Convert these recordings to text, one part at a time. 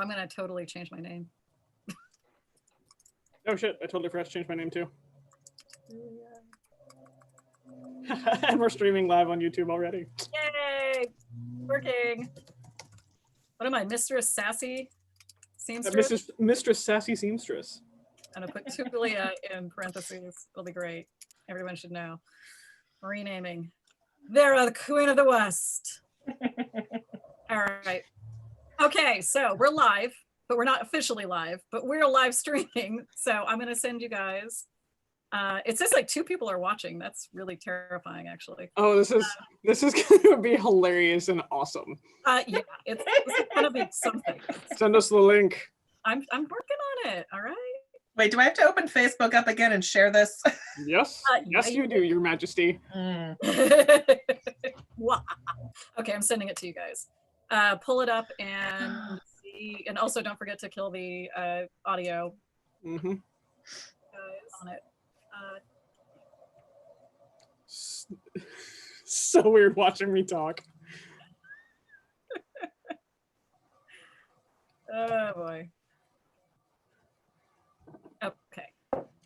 I'm gonna totally change my name. Oh shit, I totally forgot to change my name too. And we're streaming live on YouTube already. Yay! Working. What am I, Mistress Sassy Seamstress? Mistress Sassy Seamstress. And I put Tulia in parentheses. It'll be great. Everyone should know. Renaming. Vera, the Queen of the West. All right. Okay, so we're live, but we're not officially live, but we're live streaming. So I'm going to send you guys. It says like 2 people are watching. That's really terrifying, actually. Oh, this is going to be hilarious and awesome. Yeah, it's going to be something. Send us the link. I'm working on it. All right. Wait, do I have to open Facebook up again and share this? Yes. Yes, you do, Your Majesty. Wow. Okay, I'm sending it to you guys. Pull it up and see, and also don't forget to kill the audio. Mm-hmm. On it. So weird watching me talk. Oh boy. Okay.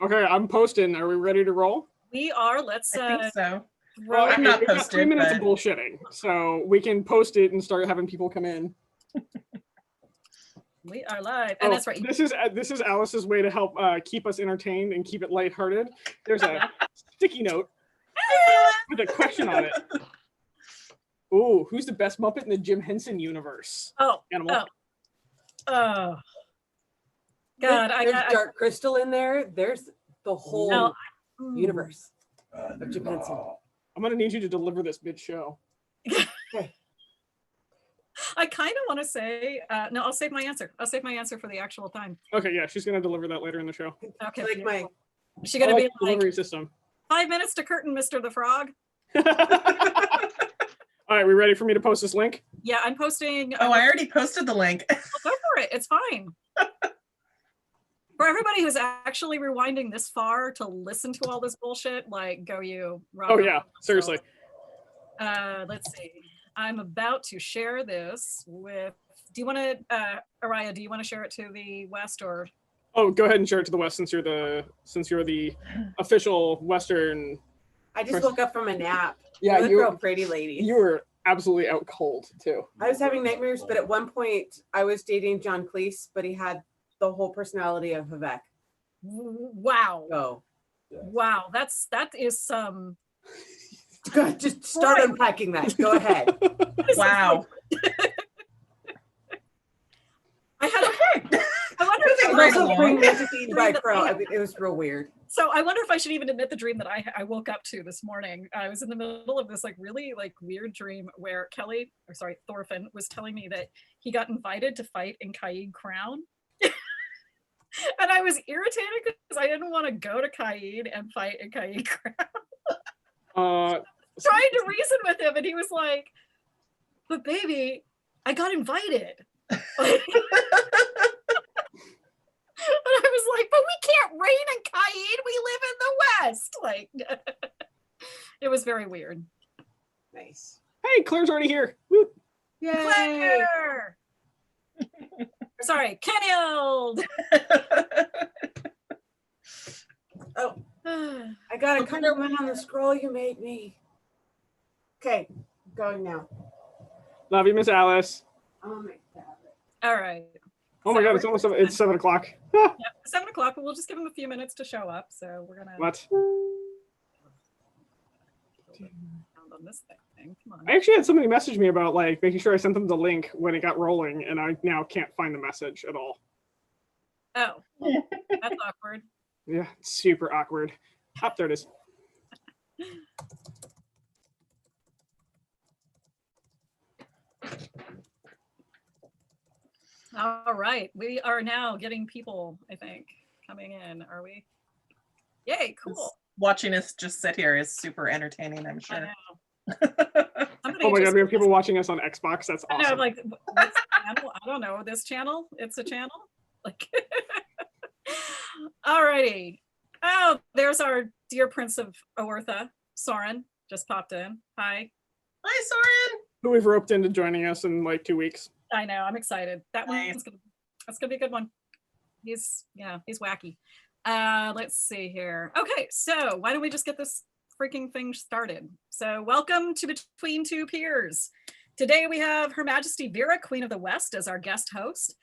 Okay, I'm posting. Are we ready to roll? We are. Let's. I think so. Well, I'm not we've got posted, 3 minutes but... of bullshitting, so we can post it and start having people come in. We are live, and that's right. This is Alice's way to help keep us entertained and keep it lighthearted. There's a sticky note with a question on it. Ooh, who's the best Muppet in the Jim Henson universe? Oh, Animal. Oh. God, there's Dark Crystal in there. There's the whole universe of Jim Henson. I'm gonna need you to deliver this mid-show. Okay. I kind of want to say, no, I'll save my answer. I'll save my answer for the actual time. Okay, yeah, she's gonna deliver that later in the show. Okay. Like my, is she gonna be like delivery system? 5 minutes to curtain, Mr. the Frog? All right, we ready for me to post this link? Yeah, I'm posting. Oh, I already posted the link. Go for it. It's fine. For everybody who's actually rewinding this far to listen to all this bullshit, like, go you. Oh yeah, seriously. Let's see. I'm about to share this with. Do you want to, Araya? Do you want to share it to the West or? Oh, go ahead and share it to the West since you're the official Western. I just woke up from a nap. Yeah, you're a pretty lady. You were absolutely out cold too. I was having nightmares, but at one point I was dating John Cleese, but he had the whole personality of Vivek. Wow. Oh. Wow, that is some. Good. Just start unpacking that. Go ahead. Wow. I wonder if I also bring Majesty by Crow. I mean, it was real weird. So I wonder if I should even admit the dream that I woke up to this morning. I was in the middle of this like really like weird dream where Thorfinn was telling me that he got invited to fight in Caid Crown. And I was irritated because I didn't want to go to Caid and fight in Caid Crown. Trying to reason with him, and he was like, "But baby, I got invited." And I was like, "But we can't reign in Caid. We live in the West." Like, it was very weird. Nice. Hey, Claire's already here. Woo. Yay! Claire! Sorry, Kennild. Oh, I got a kind of win on the scroll you made me. Okay, going now. Love you, Miss Alice. Oh my God. All right. Oh my God, it's almost 7 o'clock. Yeah, 7 o'clock, but we'll just give them a few minutes to show up. So we're gonna. What? On this thing. Come on. I actually had somebody message me about like making sure I sent them the link when it got rolling, and I now can't find the message at all. Oh, that's awkward. Yeah, it's super awkward. Ah, there it is. All right, we are now getting people, I think, coming in. Are we? Yay, cool. Watching us just sit here is super entertaining, I'm sure. I know. Oh my God, we have people watching us on Xbox. That's awesome. I know, like, what's the channel? I don't know. This channel? It's a channel? Like, alrighty. Oh, there's our dear Prince of Oertha, Soren, just popped in. Hi. Hi, Soren. Who we've roped into joining us in like 2 weeks. I know, I'm excited. That Nice. one's gonna That's gonna be a good one. He's wacky. Let's see here. Okay, so why don't we just get this freaking thing started? So welcome to Between Two Peers. Today we have Her Majesty Vera, Queen of the West, as our guest host.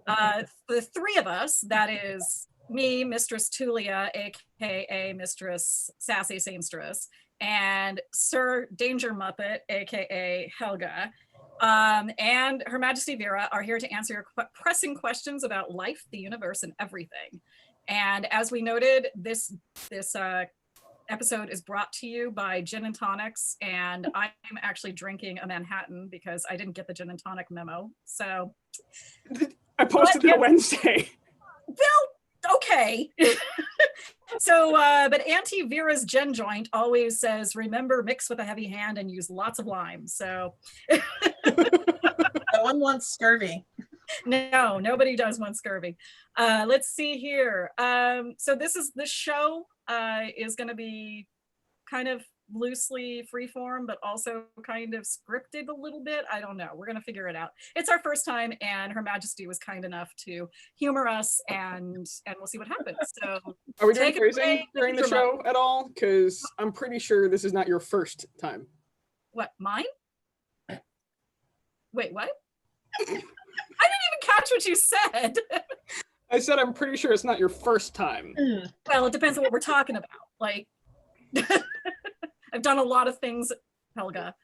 The three of us, that is me, Mistress Tulia, aka Mistress Sassy Seamstress, and Sir Danger Muppet, aka Helga, and Her Majesty Vera are here to answer your pressing questions about life, the universe, and everything. And as we noted, this episode is brought to you by Gin and Tonics, and I'm actually drinking a Manhattan because I didn't get the gin and tonic memo. So I posted that Wednesday. Well, okay. So, but Auntie Vera's Gen Joint always says, remember, mix with a heavy hand and use lots of lime. So No one wants scurvy. no, nobody does want scurvy. Let's see here. So this show is going to be kind of loosely freeform, but also kind of scripted a little bit. I don't know. We're going to figure it out. It's our first time, and Her Majesty was kind enough to humor us, and we'll see what happens. So, Are we doing take it away, phrasing during the show at all? Because I'm pretty sure this is not your first time. what, mine? Wait, what? I didn't even catch what you said. I said I'm pretty sure it's not your first time. Well, it depends on what we're talking about. Like, I've done a lot of things, Helga.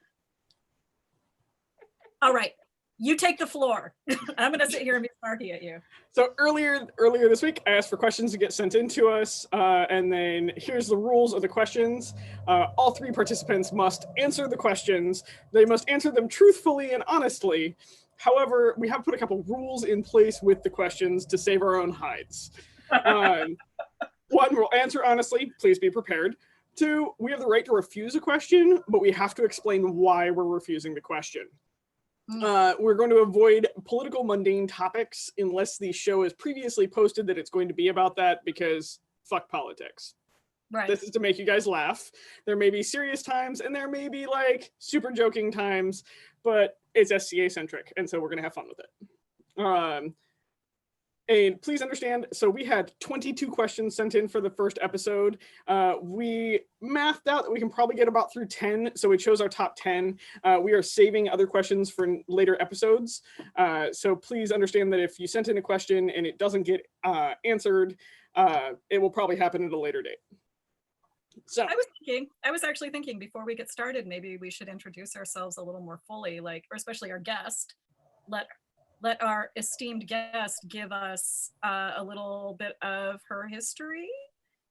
All right, you take the floor. I'm gonna sit here and be snarky at you. So earlier this week, I asked for questions to get sent in to us, and then here's the rules of the questions. All three participants must answer the questions. They must answer them truthfully and honestly. However, we have put a couple rules in place with the questions to save our own hides. One, we'll answer honestly. Please be prepared. Two, we have the right to refuse a question, but we have to explain why we're refusing the question. We're going to avoid political mundane topics unless the show has previously posted that it's going to be about that, because fuck politics. Right. This is to make you guys laugh. There may be serious times and there may be like super joking times, but it's SCA centric, and so we're gonna have fun with it. And please understand, so we had 22 questions sent in for the first episode. We mathed out that we can probably get about through 10, so we chose our top 10. We are saving other questions for later episodes. So please understand that if you sent in a question and it doesn't get answered, it will probably happen at a later date. So I was actually thinking before we get started, maybe we should introduce ourselves a little more fully, like, or especially our guest. Let our esteemed guest give us a little bit of her history.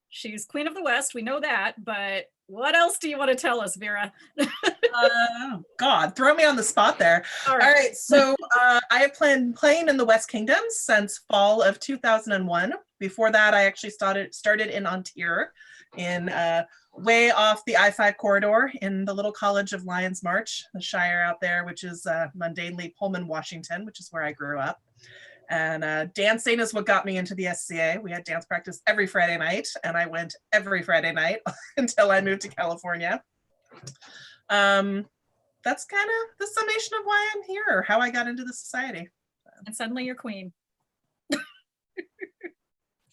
She's Queen of the West, we know that, but what else do you want to tell us, Vera? God, throw me on the spot there. All right, so I have been playing in the West Kingdom since fall of 2001. Before that, I actually started in Ontario, in way off the I-5 corridor in the little college of Lions March, the Shire out there, which is mundanely Pullman, Washington, which is where I grew up. And dancing is what got me into the SCA. We had dance practice every Friday night, and I went every Friday night until I moved to California. That's kind of the summation of why I'm here, or how I got into the society. And suddenly you're queen.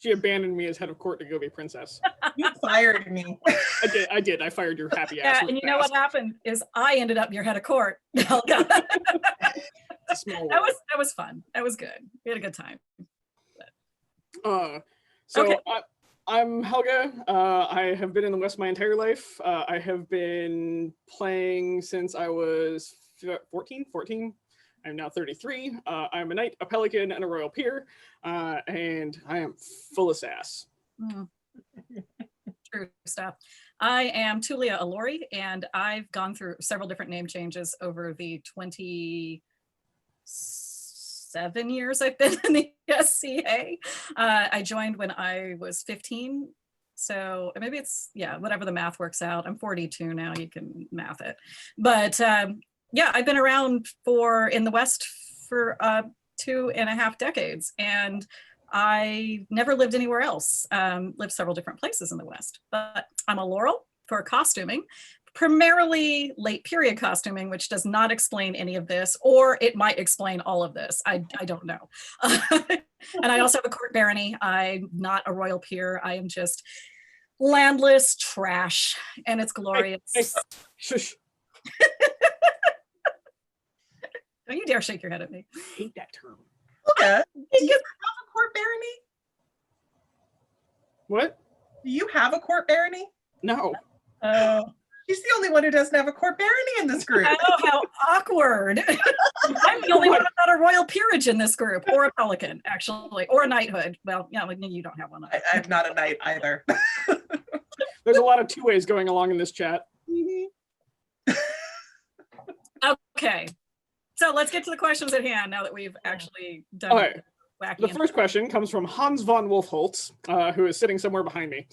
she abandoned me as head of court to go be princess. You fired me. I did. I fired your happy ass. Yeah, and you know what happened is I ended up your head of court. Helga. That was fun. That was good. We had a good time. So okay. I'm Helga. I have been in the West my entire life. I have been playing since I was 14. I'm now 33. I'm a knight, a pelican, and a royal peer, and I am full of sass. True stuff. I am Tulia Alori, and I've gone through several different name changes over the 27 years I've been in the SCA. I joined when I was 15. So maybe it's, yeah, whatever the math works out. I'm 42 now, you can math it. But yeah, I've been around in the West for 2.5 decades, and I never lived anywhere else. Lived several different places in the West, but I'm a Laurel for costuming, primarily late period costuming, which does not explain any of this, or it might explain all of this. I don't know. And I also have a court barony. I'm not a royal peer. I am just landless trash, and it's glorious. Hey, shush. Don't you dare shake your head at me. I hate that term. Yeah. Do you have a court barony? What? Do you have a court barony? No. She's the only one who doesn't have a court barony in this group. Oh, how awkward. I'm the only one without a royal peerage in this group, or a pelican, actually, or a knighthood. Well, yeah, like, you don't have one. I'm not a knight either. There's a lot of two ways going along in this chat. Okay. So let's get to the questions at hand now that we've actually done Okay. wacky. The first question comes from Hans von Wolfholtz, who is sitting somewhere behind me.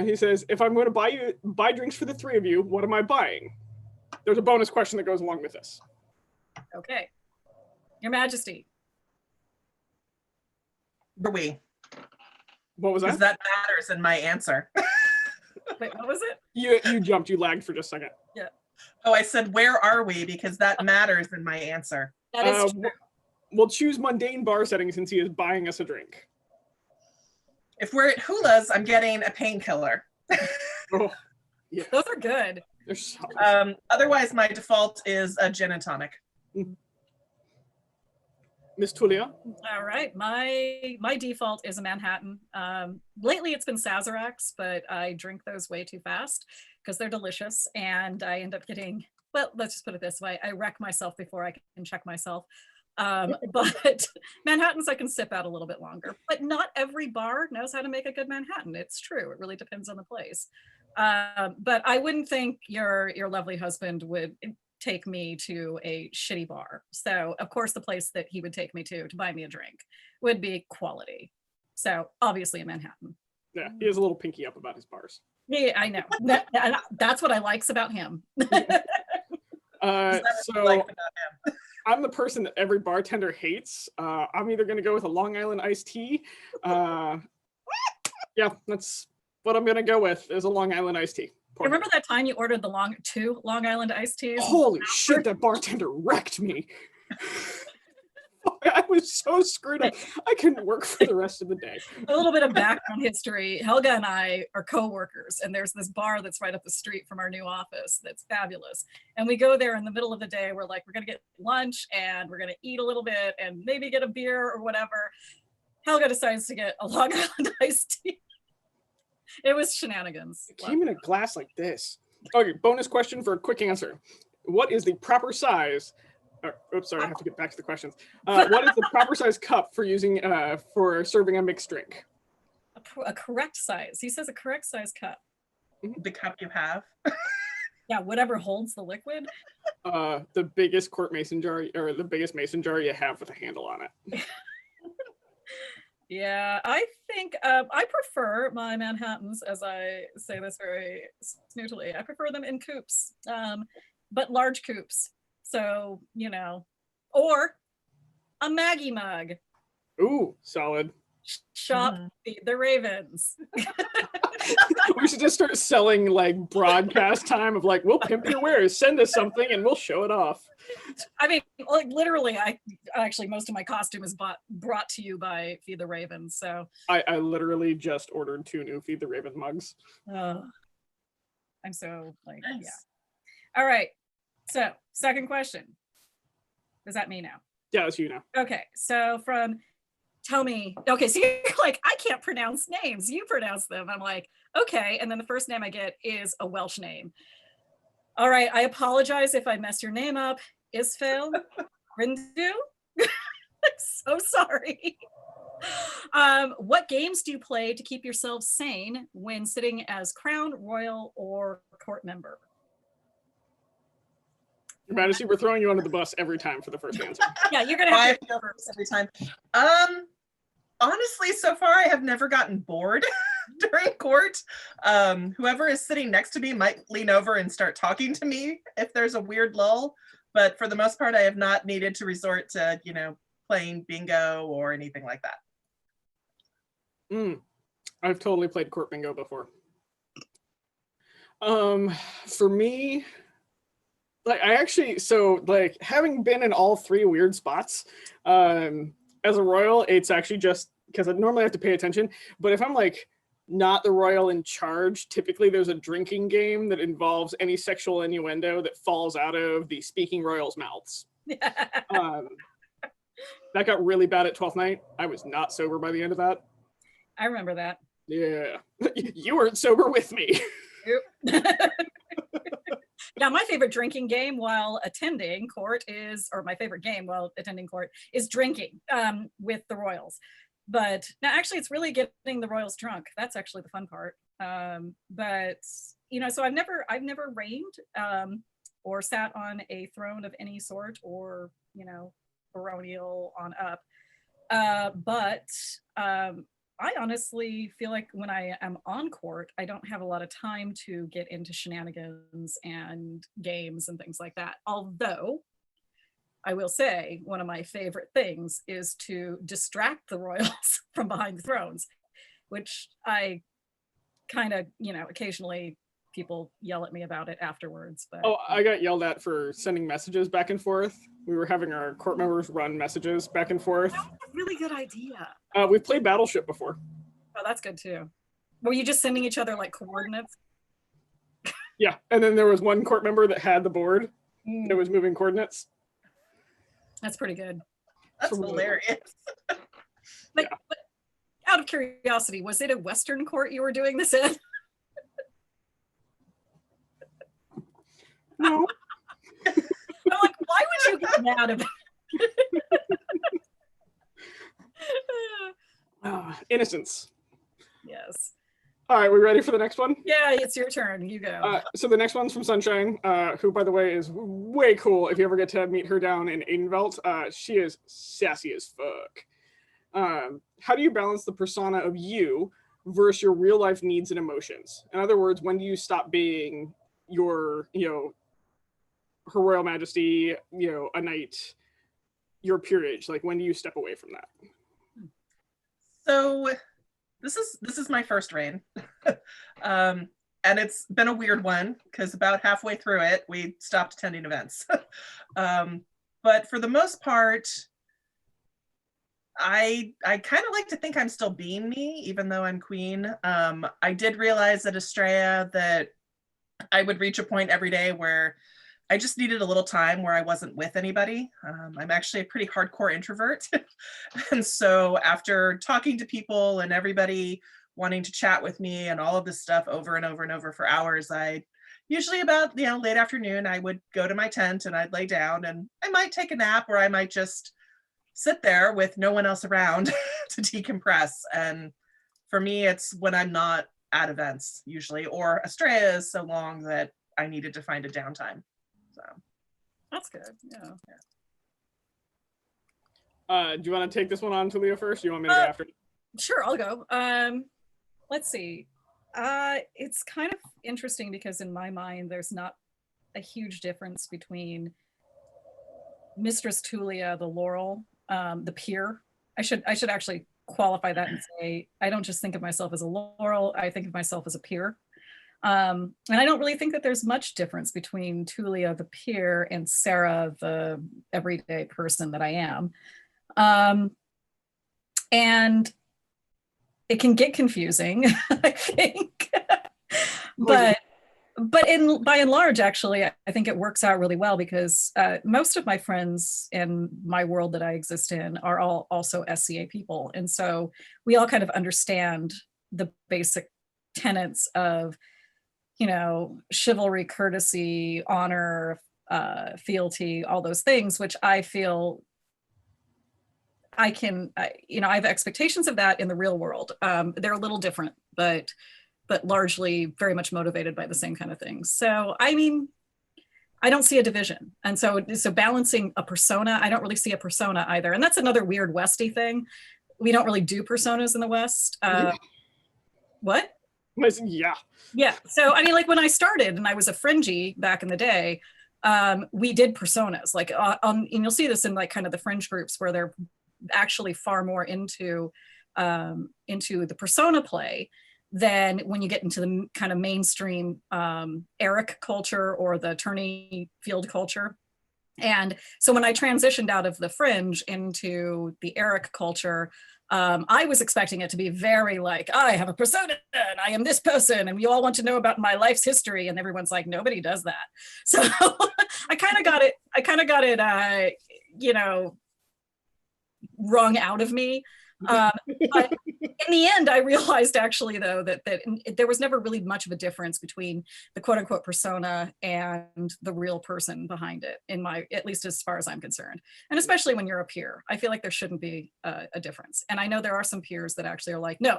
He says, if I'm going to buy drinks for the three of you, what am I buying? There's a bonus question that goes along with this. Okay. Your Majesty. Were we? What was Because that? that matters in my answer. Wait, what was it? You jumped, you lagged for just a second. Oh, I said, where are we? Because that matters in my answer. That is true. We'll choose mundane bar setting since he is buying us a drink. If we're at Hula's, I'm getting a painkiller. Oh, yeah. Those are good. They're so Otherwise, my default is a gin and tonic. Miss Tulia? All right. My default is a Manhattan. Lately, it's been Sazeracs, but I drink those way too fast because they're delicious. And I end up getting, well, let's just put it this way. I wreck myself before I can check myself. But Manhattans I can sip out a little bit longer, but not every bar knows how to make a good Manhattan. It's true. It really depends on the place. But I wouldn't think your lovely husband would take me to a shitty bar. So of course the place that he would take me to buy me a drink would be quality. So obviously a Manhattan. Yeah, he has a little pinky up about his bars. Yeah, I know. That's what I likes about him. So I'm the person that every bartender hates. I'm either going to go with a Long Island iced tea. Yeah, that's what I'm going to go with, is a Long Island iced tea. Remember that time you ordered the two Long Island iced teas? Holy shit, that bartender wrecked me. I was so screwed up. I couldn't work for the rest of the day. A little bit of background history. Helga and I are co-workers, and there's this bar that's right up the street from our new office that's fabulous. And we go there in the middle of the day. We're like, we're going to get lunch and we're going to eat a little bit and maybe get a beer or whatever. Helga decides to get a Long Island iced tea. It was shenanigans. It came in a glass like this. Okay, bonus question for a quick answer. What is the proper size? Oops, sorry, I have to get back to the questions. What is the proper size cup for using for serving a mixed drink? A correct size. He says a correct size cup. The cup you have. Yeah, whatever holds the liquid. The biggest quart mason jar, or the biggest mason jar you have with a handle on it. Yeah, I think I prefer my Manhattans, as I say this very snootily. I prefer them in coupes, but large coupes. So, you know, or a Maggie mug. Ooh, solid. Shop the Ravens. We should just start selling like broadcast time of like, we'll pimp your wares, send us something and we'll show it off. I mean, like literally, I actually most of my costume is brought to you by Feed the Ravens. So I literally just ordered 2 new Feed the Ravens mugs. I'm so like, Nice. yeah. All right. So second question. Is that me now? Yeah, that's you now. Okay. So from Tommy. Okay. So you're like, I can't pronounce names. You pronounce them. I'm like, okay. And then the first name I get is a Welsh name. All right. I apologize if I messed your name up. Isfail Rindu. I'm so sorry. What games do you play to keep yourself sane when sitting as crown, royal, or court member? Your Majesty, we're throwing you under the bus every time for the first answer. Yeah, you're gonna have to go first. Every time. Honestly, so far I have never gotten bored during court. Whoever is sitting next to me might lean over and start talking to me if there's a weird lull. But for the most part, I have not needed to resort to, you know, playing bingo or anything like that. I've totally played court bingo before. For me, like I actually, so like having been in all three weird spots, as a royal, it's actually just because I normally have to pay attention, but if I'm like not the royal in charge, typically there's a drinking game that involves any sexual innuendo that falls out of the speaking royals' mouths. That got really bad at 12th night. I was not sober by the end of that. I remember that. Yeah. You weren't sober with me. Now, my favorite drinking game while attending court is, or my favorite game while attending court is drinking with the royals. But now actually it's really getting the royals drunk. That's actually the fun part. But, you know, so I've never reigned or sat on a throne of any sort or, you know, baronial on up. But I honestly feel like when I am on court, I don't have a lot of time to get into shenanigans and games and things like that. Although I will say one of my favorite things is to distract the royals from behind the thrones, which I kind of, you know, occasionally people yell at me about it afterwards. But oh, I got yelled at for sending messages back and forth. We were having our court members run messages back and forth. That's a really good idea. We've played Battleship before. Oh, that's good too. Were you just sending each other like coordinates? Yeah, and then there was one court member that had the board that was moving coordinates. That's pretty good. That's hilarious. But out of curiosity, was it a Western court you were doing this in? No. I'm like, why would you get mad about it? Innocence. Yes. All right, we ready for the next one? Yeah, it's your turn. You go. So the next one's from Sunshine, who, by the way, is way cool. If you ever get to meet her down in Aidenvelt, she is sassy as fuck. How do you balance the persona of you versus your real life needs and emotions? In other words, when do you stop being your, you know, Her Royal Majesty, you know, a knight, your peerage? Like, when do you step away from that? So this is my first reign. And it's been a weird one because about halfway through it, we stopped attending events. But for the most part, I kind of like to think I'm still being me, even though I'm queen. I did realize at Estrella that I would reach a point every day where I just needed a little time where I wasn't with anybody. I'm actually a pretty hardcore introvert. And so after talking to people and everybody wanting to chat with me and all of this stuff over and over and over for hours, I usually about, you know, late afternoon, I would go to my tent and I'd lay down and I might take a nap or I might just sit there with no one else around to decompress. And for me, it's when I'm not at events usually, or Estrella is so long that I needed to find a downtime. So That's good. Yeah. Do you want to take this one on, Talia, first? Or you want me to go after? Sure, I'll go. Let's see. It's kind of interesting because in my mind, there's not a huge difference between Mistress Tulia, the Laurel, the peer. I should actually qualify that and say, I don't just think of myself as a Laurel, I think of myself as a peer. And I don't really think that there's much difference between Tulia, the peer, and Sarah, the everyday person that I am. And it can get confusing, I think. but by and large, actually, I think it works out really well because most of my friends in my world that I exist in are all also SCA people. And so we all kind of understand the basic tenets of, you know, chivalry, courtesy, honor, fealty, all those things, which I feel I can, you know, I have expectations of that in the real world. They're a little different, but largely very much motivated by the same kind of things. So, I mean, I don't see a division. And so balancing a persona, I don't really see a persona either. And that's another weird Westy thing. We don't really do personas in the West. What? Yeah. Yeah. So, I mean, like when I started and I was a fringy back in the day, we did personas like and you'll see this in like kind of the fringe groups where they're actually far more into the persona play. than when you get into the kind of mainstream Eric culture or the tourney field culture. And so when I transitioned out of the fringe into the Eric culture, I was expecting it to be very like, I have a persona and I am this person and we all want to know about my life's history. And everyone's like, nobody does that. So I kind of got it, you know, wrung out of me. But in the end, I realized actually though that there was never really much of a difference between the quote unquote persona and the real person behind it, at least as far as I'm concerned. And especially when you're a peer, I feel like there shouldn't be a difference. And I know there are some peers that actually are like, no,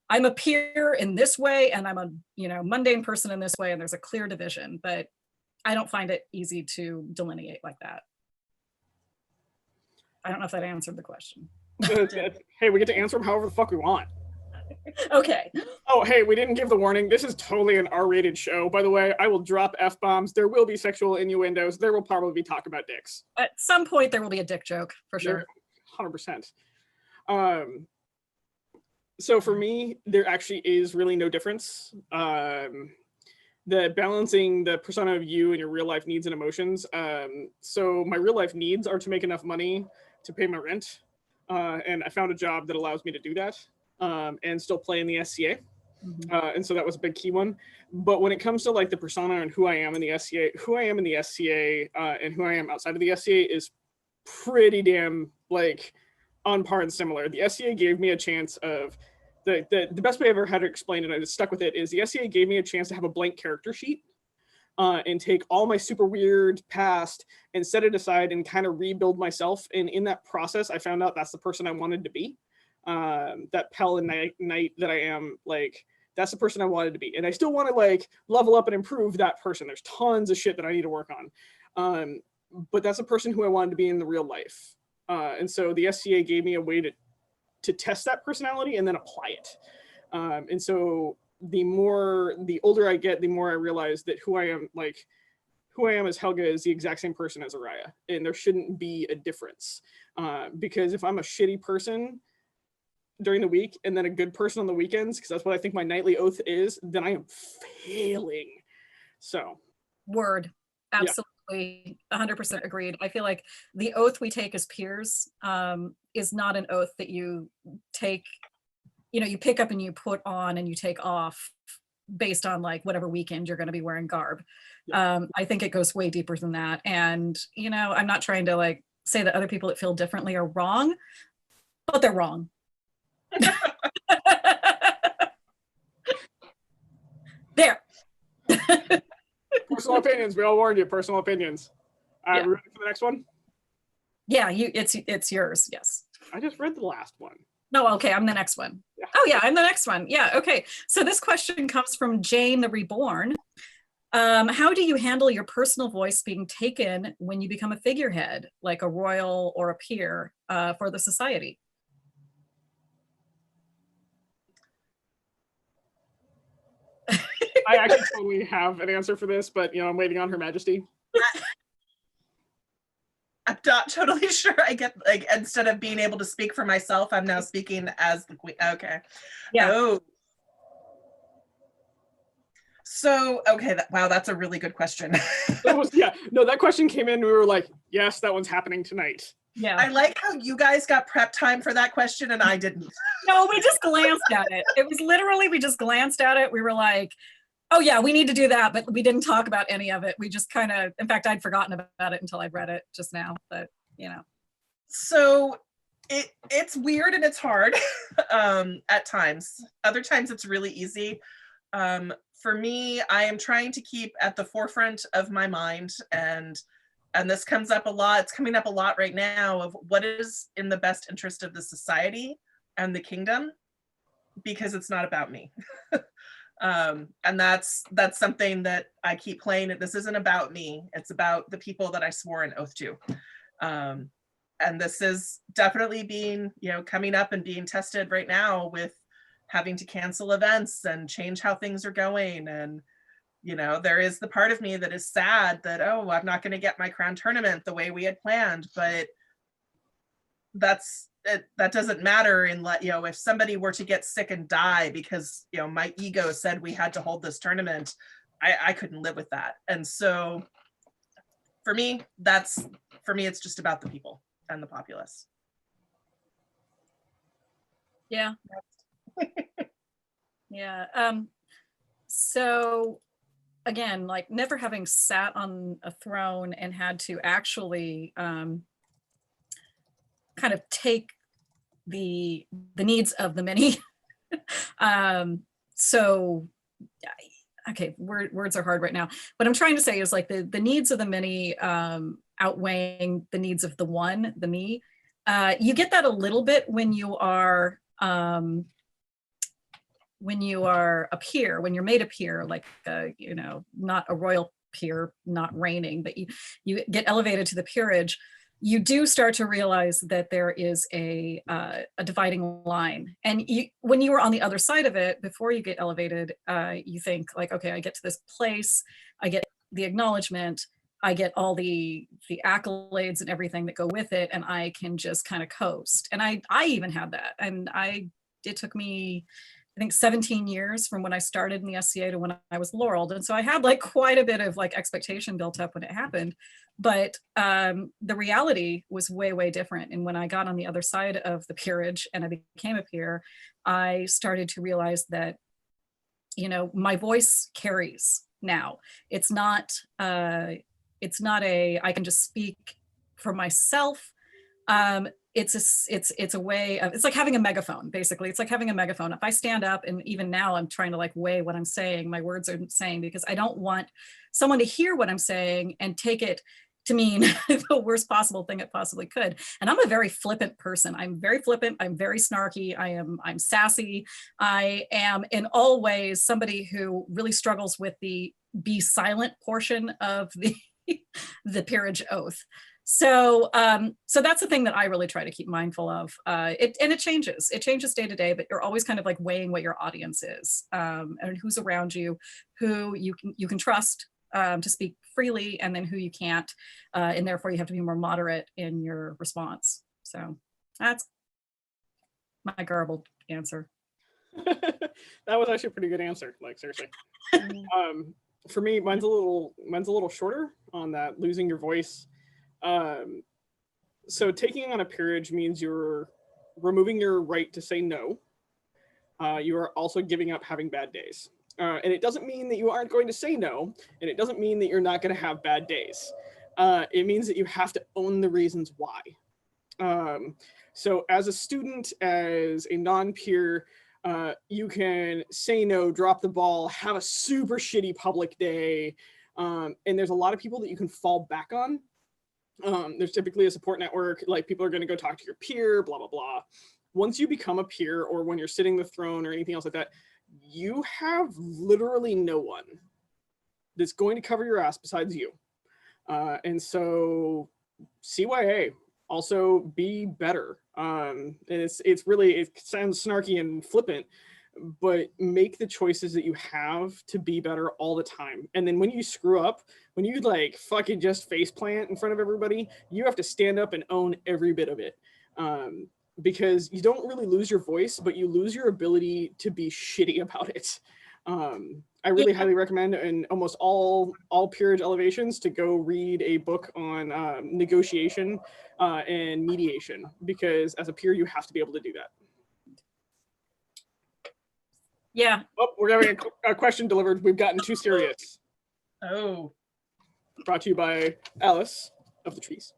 I'm a peer in this way and I'm a, you know, mundane person in this way, and there's a clear division, but I don't find it easy to delineate like that. I don't know if that answered the question. Hey, we get to answer them however the fuck we want. Okay. Oh, hey, we didn't give the warning. This is totally an R-rated show. By the way, I will drop F-bombs. There will be sexual innuendos. There will probably be talk about dicks. At some point, there will be a dick joke, for sure. 100%. So for me, there actually is really no difference. The balancing the persona of you and your real life needs and emotions. So my real life needs are to make enough money to pay my rent. And I found a job that allows me to do that and still play in the SCA. And so that was a big key one. But when it comes to like the persona and who I am in the SCA, and who I am outside of the SCA is pretty damn like on par and similar. The SCA gave me a chance of the best way I've ever had to explain it, and I just stuck with it, is the SCA gave me a chance to have a blank character sheet and take all my super weird past and set it aside and kind of rebuild myself. And in that process, I found out that's the person I wanted to be. That Pell and Knight that I am, like, that's the person I wanted to be. And I still want to like level up and improve that person. There's tons of shit that I need to work on. But that's a person who I wanted to be in the real life. And so the SCA gave me a way to test that personality and then apply it. And so the older I get, the more I realize that who I am as Helga is the exact same person as Araya, and there shouldn't be a difference. Because if I'm a shitty person during the week and then a good person on the weekends, because that's what I think my nightly oath is, then I am failing. So word, absolutely, 100% agreed. I feel like the oath we take as peers is not an oath that you take, you know, you pick up and you put on and you take off based on like whatever weekend you're going to be wearing garb. I think it goes way deeper than that. And, you know, I'm not trying to like say that other people that feel differently are wrong, but they're wrong. There. Personal opinions. We all warned you. Personal opinions. Yeah. Ready for the next one? Yeah, it's yours. Yes. I just read the last one. No, okay, I'm the next one. Yeah. Oh yeah, I'm the next one. Yeah, okay. So this question comes from Jane the Reborn. How do you handle your personal voice being taken when you become a figurehead, like a royal or a peer for the society? I actually totally have an answer for this, but you know, I'm waiting on Her Majesty. I'm not totally sure. I get, like, instead of being able to speak for myself, I'm now speaking as the queen. Okay. Yeah. Oh. So, okay, wow, that's a really good question. That question came in, we were like, yes, that one's happening tonight. Yeah. I like how you guys got prep time for that question and I didn't. No, we just glanced at it. It was literally, we just glanced at it. We were like, oh yeah, we need to do that, but we didn't talk about any of it. We just kind of, in fact, I'd forgotten about it until I read it just now, but you know. So it's weird and it's hard at times. Other times it's really easy. For me, I am trying to keep at the forefront of my mind, and this comes up a lot. It's coming up a lot right now, of what is in the best interest of the society and the kingdom, because it's not about me. And that's something that I keep playing. This isn't about me. It's about the people that I swore an oath to. And this is definitely being, you know, coming up and being tested right now with having to cancel events and change how things are going. And, you know, there is the part of me that is sad that, oh, I'm not going to get my crown tournament the way we had planned, but that's that doesn't matter in if somebody were to get sick and die because my ego said we had to hold this tournament, I couldn't live with that. And so for me it's just about the people and the populace. Yeah. Yeah. So again, like never having sat on a throne and had to actually kind of take the needs of the many. So okay, words are hard right now. What I'm trying to say is like the needs of the many outweighing the needs of the one, the me. You get that a little bit when you are a peer, when you're made a peer, like not a royal peer, not reigning, but you get elevated to the peerage. You do start to realize that there is a dividing line. And when you were on the other side of it, before you get elevated, you think like, okay, I get to this place, I get the acknowledgement, I get all the accolades and everything that go with it, and I can just kind of coast. And I even had that. And it took me, I think 17 years from when I started in the SCA to when I was laureled. And so I had like quite a bit of like expectation built up when it happened. But the reality was way, way different. And when I got on the other side of the peerage and I became a peer, I started to realize that, my voice carries now. It's not I can just speak for myself. It's a way of, it's like having a megaphone, basically. It's like having a megaphone. If I stand up, and even now I'm trying to like weigh what I'm saying, my words are saying, because I don't want someone to hear what I'm saying and take it to mean the worst possible thing it possibly could. And I'm a very flippant person. I'm very flippant. I'm very snarky. I'm sassy. I am in all ways somebody who really struggles with the be silent portion of the peerage oath. So that's the thing that I really try to keep mindful of. It changes day to day, but you're always kind of like weighing what your audience is, and who's around you, who you can trust to speak freely, and then who you can't, and therefore you have to be more moderate in your response. So that's my garbled answer. That was actually a pretty good answer, like seriously. For me, mine's a little shorter on that losing your voice. So taking on a peerage means you're removing your right to say no. You are also giving up having bad days. And it doesn't mean that you aren't going to say no, and it doesn't mean that you're not going to have bad days. It means that you have to own the reasons why. So as a student, as a non-peer, you can say no, drop the ball, have a super shitty public day, and there's a lot of people that you can fall back on. There's typically a support network, like people are going to go talk to your peer, blah, blah, blah. Once you become a peer, or when you're sitting the throne or anything else like that, you have literally no one that's going to cover your ass besides you. And so CYA, also be better. And it's really, it sounds snarky and flippant, but make the choices that you have to be better all the time. And then when you screw up, when you like fucking just face plant in front of everybody, you have to stand up and own every bit of it. Because you don't really lose your voice, but you lose your ability to be shitty about it. I really highly recommend in almost all peerage elevations to go read a book on negotiation and mediation, because as a peer, you have to be able to do that. Yeah. Oh, we're having a question delivered. We've gotten too serious. Oh. Brought to you by Alice of the Trees.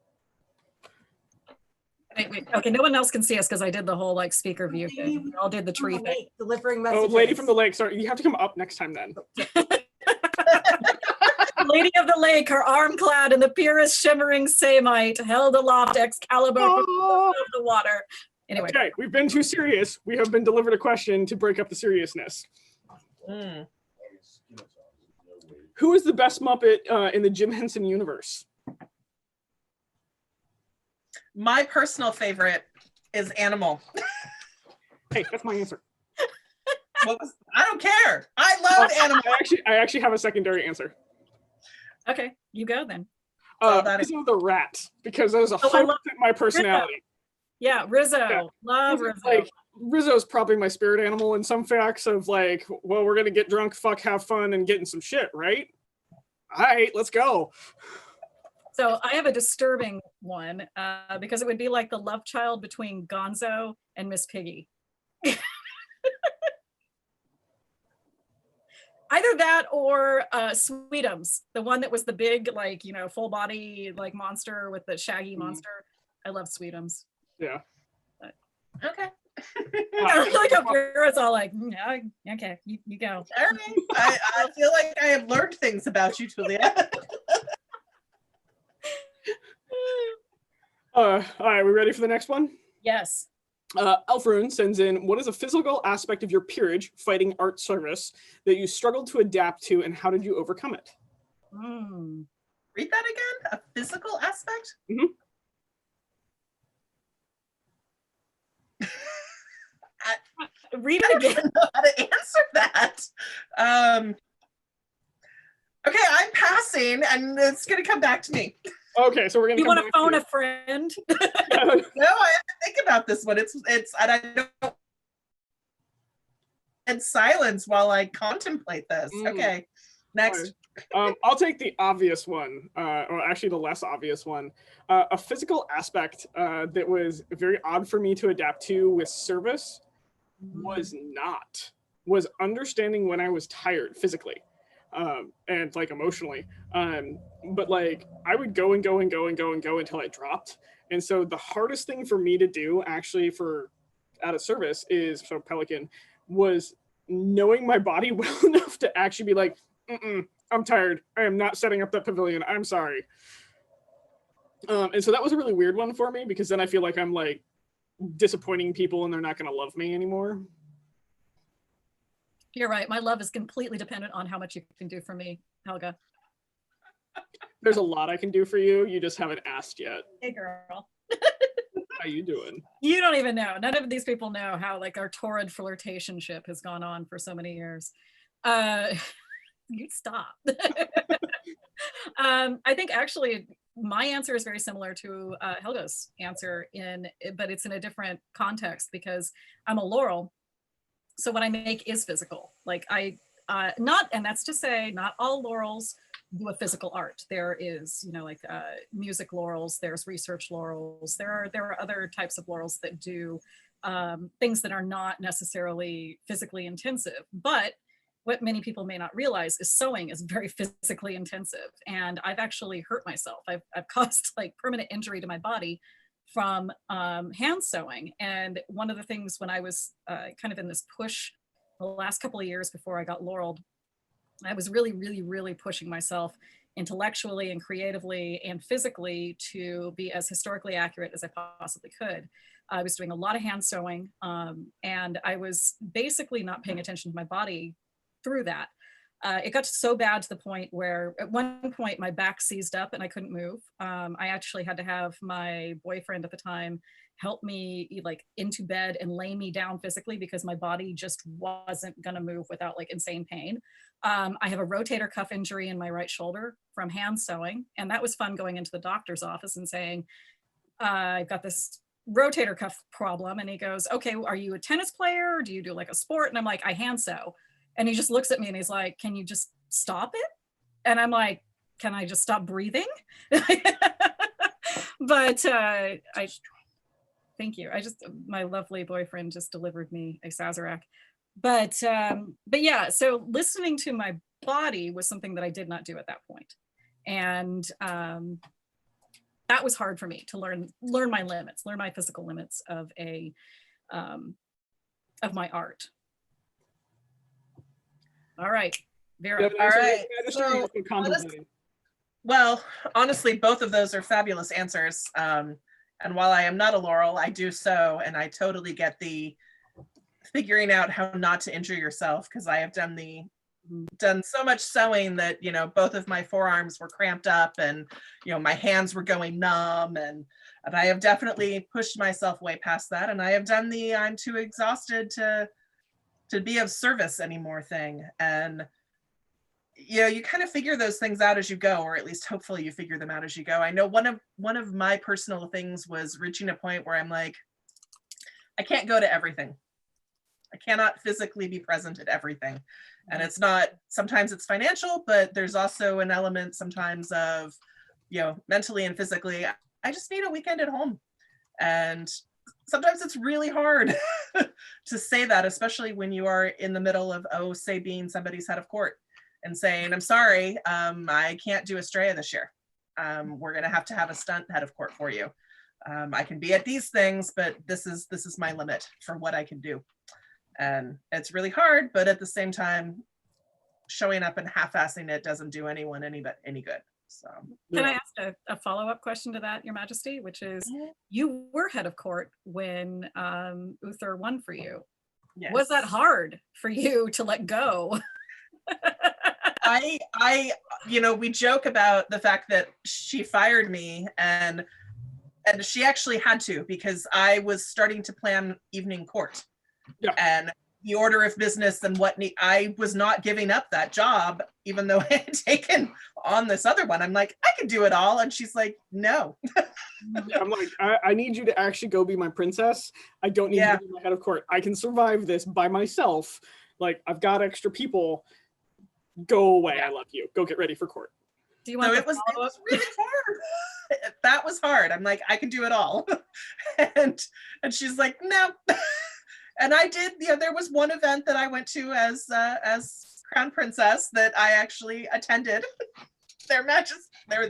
Wait. Okay, no one else can see us because I did the whole like speaker view thing. We all did the tree thing. Delivering messages. Oh, Lady from the Lake. Sorry, you have to come up next time then. Lady of the Lake, her arm clad in the purest shimmering samite, held aloft Excalibur from the water. Anyway. Okay, we've been too serious. We have been delivered a question to break up the seriousness. Who is the best Muppet in the Jim Henson universe? My personal favorite is Animal. Hey, that's my answer. I don't care. I love Animal. I actually have a secondary answer. Okay, you go then. Reason of the Rat, because there's a 100% my personality. Yeah, Rizzo. Yeah. Love Rizzo. Like Rizzo's probably my spirit animal in some facts of like, well, we're gonna get drunk, fuck, have fun, and get in some shit, right? All right, let's go. So I have a disturbing one because it would be like the love child between Gonzo and Miss Piggy. Either that or Sweetums, the one that was the big, like, you know, full body like monster with the shaggy monster. I love Sweetums. Yeah. Okay. I like how Vera's all like, yeah, okay, you go. All right. I feel like I have learned things about you, Tulia. All right, we ready for the next one? Yes. Alfrune sends in, what is a physical aspect of your peerage fighting art service that you struggled to adapt to, and how did you overcome it? Read that again? A physical aspect? Read I it don't again. even know how to answer that. Okay, I'm passing, and it's gonna come back to me. Okay, so we're gonna. You want to phone a friend? No, I have to think about this one. It's, and I don't. And silence while I contemplate this. Okay, next. I'll take the obvious one, or actually the less obvious one. A physical aspect that was very odd for me to adapt to with service was understanding when I was tired physically, and like emotionally. But like I would go and go and go and go and go until I dropped. And so the hardest thing for me to do actually for out of service is so Pelican was knowing my body well enough to actually be like, I'm tired. I am not setting up that pavilion. I'm sorry. And so that was a really weird one for me because then I feel like I'm like disappointing people and they're not going to love me anymore. You're right. My love is completely dependent on how much you can do for me, Helga. There's a lot I can do for you. You just haven't asked yet. Hey, girl. How you doing? You don't even know. None of these people know how like our torrid flirtationship has gone on for so many years. You stop. I think actually my answer is very similar to Helga's answer but it's in a different context because I'm a Laurel. So what I make is physical. Like and that's to say not all Laurels do a physical art. There is, like music Laurels, there's research Laurels, there are other types of Laurels that do things that are not necessarily physically intensive. But what many people may not realize is sewing is very physically intensive. And I've actually hurt myself. I've caused like permanent injury to my body from hand sewing. And one of the things when I was kind of in this push the last couple of years before I got laureled, I was really, really, really pushing myself intellectually and creatively and physically to be as historically accurate as I possibly could. I was doing a lot of hand sewing and I was basically not paying attention to my body through that. It got so bad to the point where at one point my back seized up and I couldn't move. I actually had to have my boyfriend at the time help me like into bed and lay me down physically because my body just wasn't gonna move without like insane pain. I have a rotator cuff injury in my right shoulder from hand sewing. And that was fun going into the doctor's office and saying, I've got this rotator cuff problem. And he goes, okay, are you a tennis player? Or do you do like a sport? And I'm like, I hand sew. And he just looks at me and he's like, can you just stop it? And I'm like, can I just stop breathing? But thank you. My lovely boyfriend just delivered me a Sazerac. But yeah, so listening to my body was something that I did not do at that point. And that was hard for me to learn my limits, learn my physical limits of my art. All right, Vera. All right. So, well, honestly, both of those are fabulous answers. And while I am not a Laurel, I do sew, and I totally get the figuring out how not to injure yourself because I have done so much sewing that both of my forearms were cramped up and my hands were going numb, and I have definitely pushed myself way past that, and I have done the I'm too exhausted to be of service anymore thing. And you kind of figure those things out as you go, or at least hopefully you figure them out as you go. I know one of my personal things was reaching a point where I'm like, I can't go to everything. I cannot physically be present at everything. And it's not, sometimes it's financial, but there's also an element sometimes of, you know, mentally and physically, I just need a weekend at home. And sometimes it's really hard to say that, especially when you are in the middle of, say being somebody's head of court and saying, I'm sorry, I can't do Estrella this year. We're gonna have to have a stunt head of court for you. I can be at these things, but this is my limit for what I can do. And it's really hard, but at the same time, showing up and half-assing it doesn't do anyone any good. So can I ask a follow-up question to that, Your Majesty, which is, you were head of court when Uther won for you. yes. Was that hard for you to let go? I you know, we joke about the fact that she fired me, and she actually had to, because I was starting to plan evening court. Yeah. And the order of business and I was not giving up that job, even though I had taken on this other one. I'm like, I can do it all. And she's like, no. I'm like, I need you to actually go be my princess. I don't need you to be my head of court. I can survive this by myself. Like, I've got extra people. Go away. I love you. Go get ready for court. Do you want it was really hard. That was hard. I'm like, I can do it all. and she's like, no. And I did, there was one event that I went to as Crown Princess that I actually attended their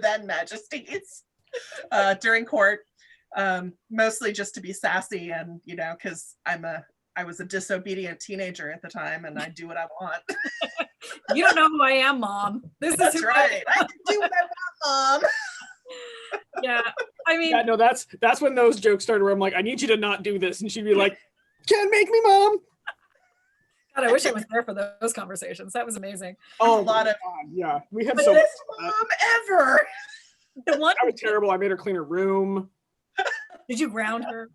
then majesties during court, mostly just to be sassy and, you know, because I was a disobedient teenager at the time and I do what I want. You don't know who I am, Mom. That's right. I can do what I want, Mom. Yeah, I mean, yeah, no, that's when those jokes started where I'm like, I need you to not do this. And she'd be like, can't make me, Mom. God, I wish I was there for those conversations. That was amazing. Oh, a lot of God, yeah. We had the so best mom ever. The one, that was terrible. I made her clean her room. did you ground her?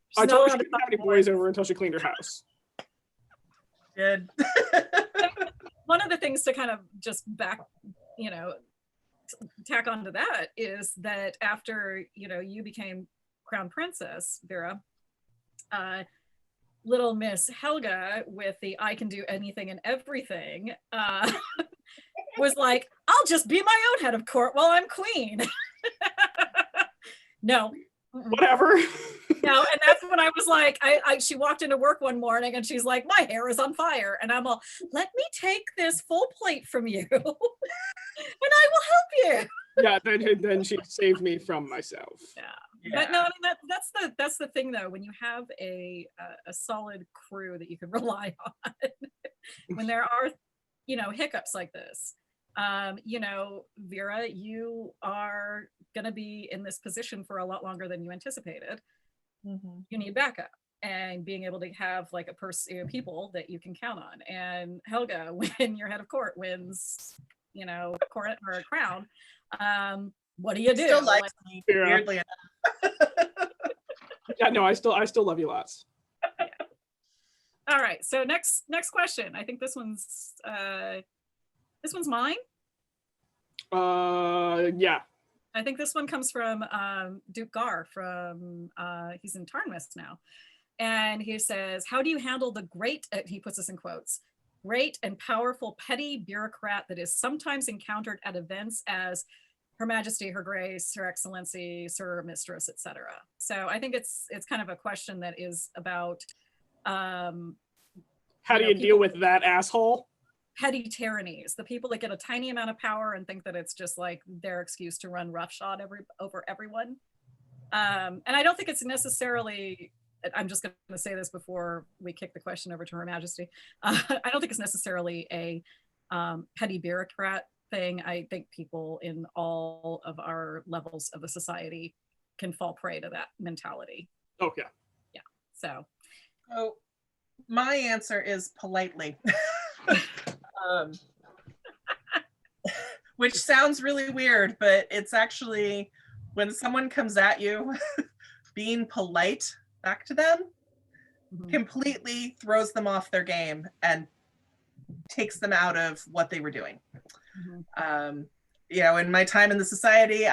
She's I not told her allowed she to didn't have talk any boys over until she cleaned her house. Good. One of the things to kind of just tack onto that is that after, you became Crown Princess, Vera, little Miss Helga with the I can do anything and everything was like, I'll just be my own head of court while I'm queen. No. Whatever. No, and that's when I was like, she walked into work one morning and she's like, my hair is on fire. And I'm all, let me take this full plate from you and I will help you. Yeah, then she saved me from myself. Yeah. But no, I mean, that's the thing though, when you have a solid crew that you can rely on, when there are, hiccups like this, Vera, you are going to be in this position for a lot longer than you anticipated. Mm-hmm. You need backup and being able to have like people that you can count on. And Helga, when your head of court wins, court or a crown, what do you do? Still likes me, weirdly enough. Yeah, no, I still love you lots. Yeah. All right, so next question. I think this one's mine. Yeah. I think this one comes from Duke Gar from he's in Tarnwest now, and he says, "How do you handle the great?" He puts this in quotes. Great and powerful petty bureaucrat that is sometimes encountered at events as Her Majesty, Her Grace, Her Excellency, Sir, Mistress, etc. So I think it's kind of a question that is about how do you deal with that asshole? Petty tyrannies, the people that get a tiny amount of power and think that it's just like their excuse to run roughshod over everyone. And I don't think it's necessarily, I'm just going to say this before we kick the question over to Her Majesty. I don't think it's necessarily a petty bureaucrat thing. I think people in all of our levels of the society can fall prey to that mentality. Oh, yeah. Yeah. So my answer is politely. Which sounds really weird, but it's actually when someone comes at you, being polite back to them completely throws them off their game and takes them out of what they were doing. you know, in my time in the society,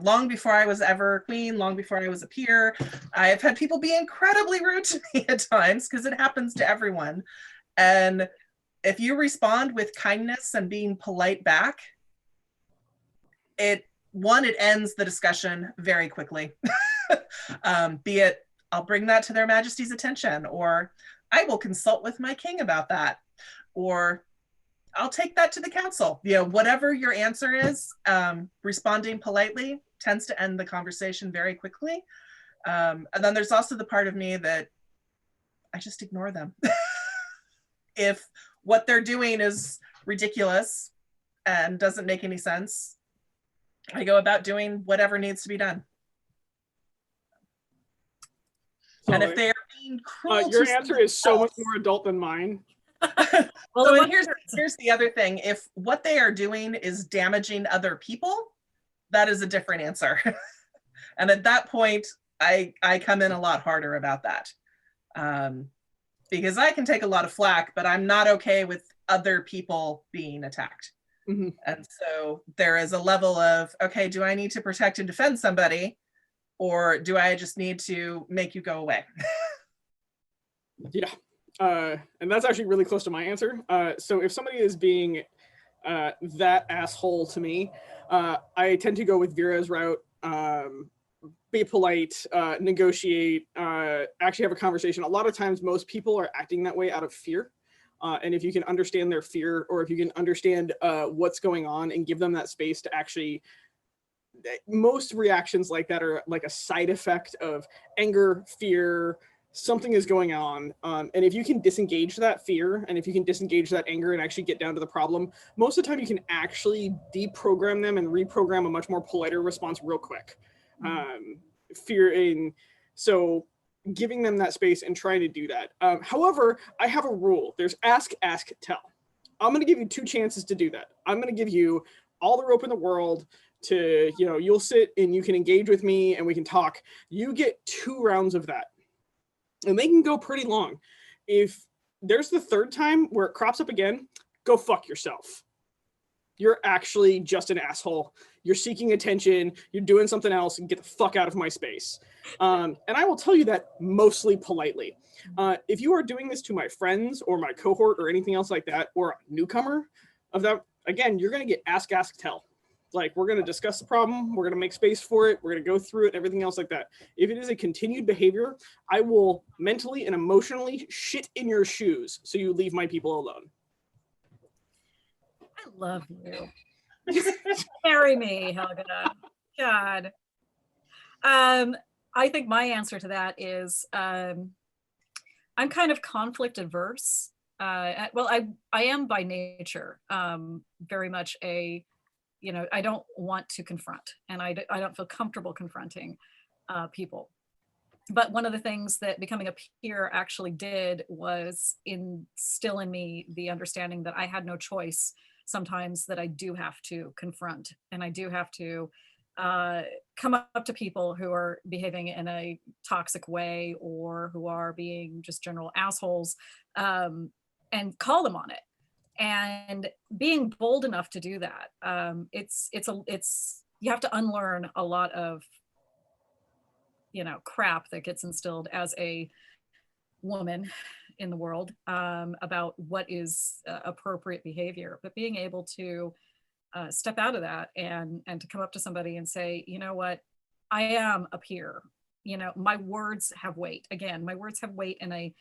long before I was ever queen, long before I was a peer, I've had people be incredibly rude to me at times because it happens to everyone. And if you respond with kindness and being polite back, it ends the discussion very quickly. Be it, I'll bring that to their Majesty's attention, or I will consult with my king about that, or I'll take that to the council. You know, whatever your answer is, responding politely tends to end the conversation very quickly. And then there's also the part of me that I just ignore them. If what they're doing is ridiculous and doesn't make any sense, I go about doing whatever needs to be done. And if they are being cruel, your answer is so much more adult than mine. Well, so here's the other thing. If what they are doing is damaging other people, that is a different answer. And at that point, I come in a lot harder about that. Because I can take a lot of flack, but I'm not okay with other people being attacked. Mm-hmm. And so there is a level of, okay, do I need to protect and defend somebody? Or do I just need to make you go away? Yeah. And that's actually really close to my answer. So if somebody is being that asshole to me, I tend to go with Vera's route. Be polite, negotiate, actually have a conversation. A lot of times, most people are acting that way out of fear. And if you can understand their fear, or if you can understand what's going on and give them that space to actually, most reactions like that are like a side effect of anger, fear, something is going on. And if you can disengage that fear, and if you can disengage that anger and actually get down to the problem, most of the time you can actually deprogram them and reprogram a much more politer response real quick. So giving them that space and trying to do that. However, I have a rule. There's ask, tell. I'm going to give you 2 chances to do that. I'm going to give you all the rope in the world to, you'll sit and you can engage with me and we can talk. You get 2 rounds of that. And they can go pretty long. If there's the 3rd time where it crops up again, go fuck yourself. You're actually just an asshole. You're seeking attention. You're doing something else, and get the fuck out of my space. And I will tell you that mostly politely. If you are doing this to my friends or my cohort or anything else like that, or a newcomer of that, again, you're going to get ask, tell. Like, we're going to discuss the problem. We're going to make space for it. We're going to go through it, everything else like that. If it is a continued behavior, I will mentally and emotionally shit in your shoes so you leave my people alone. I love you. Marry me, Helga. God. I think my answer to that is I'm kind of conflict averse. Well, I am by nature very much a, I don't want to confront, and I don't feel comfortable confronting people. But one of the things that becoming a peer actually did was instill in me the understanding that I had no choice sometimes, that I do have to confront, and I do have to come up to people who are behaving in a toxic way or who are being just general assholes, and call them on it. And being bold enough to do that, it's you have to unlearn a lot of crap that gets instilled as a woman in the world about what is appropriate behavior. But being able to step out of that and to come up to somebody and say, you know what, I am a peer. My words have weight. Again, my words have weight in a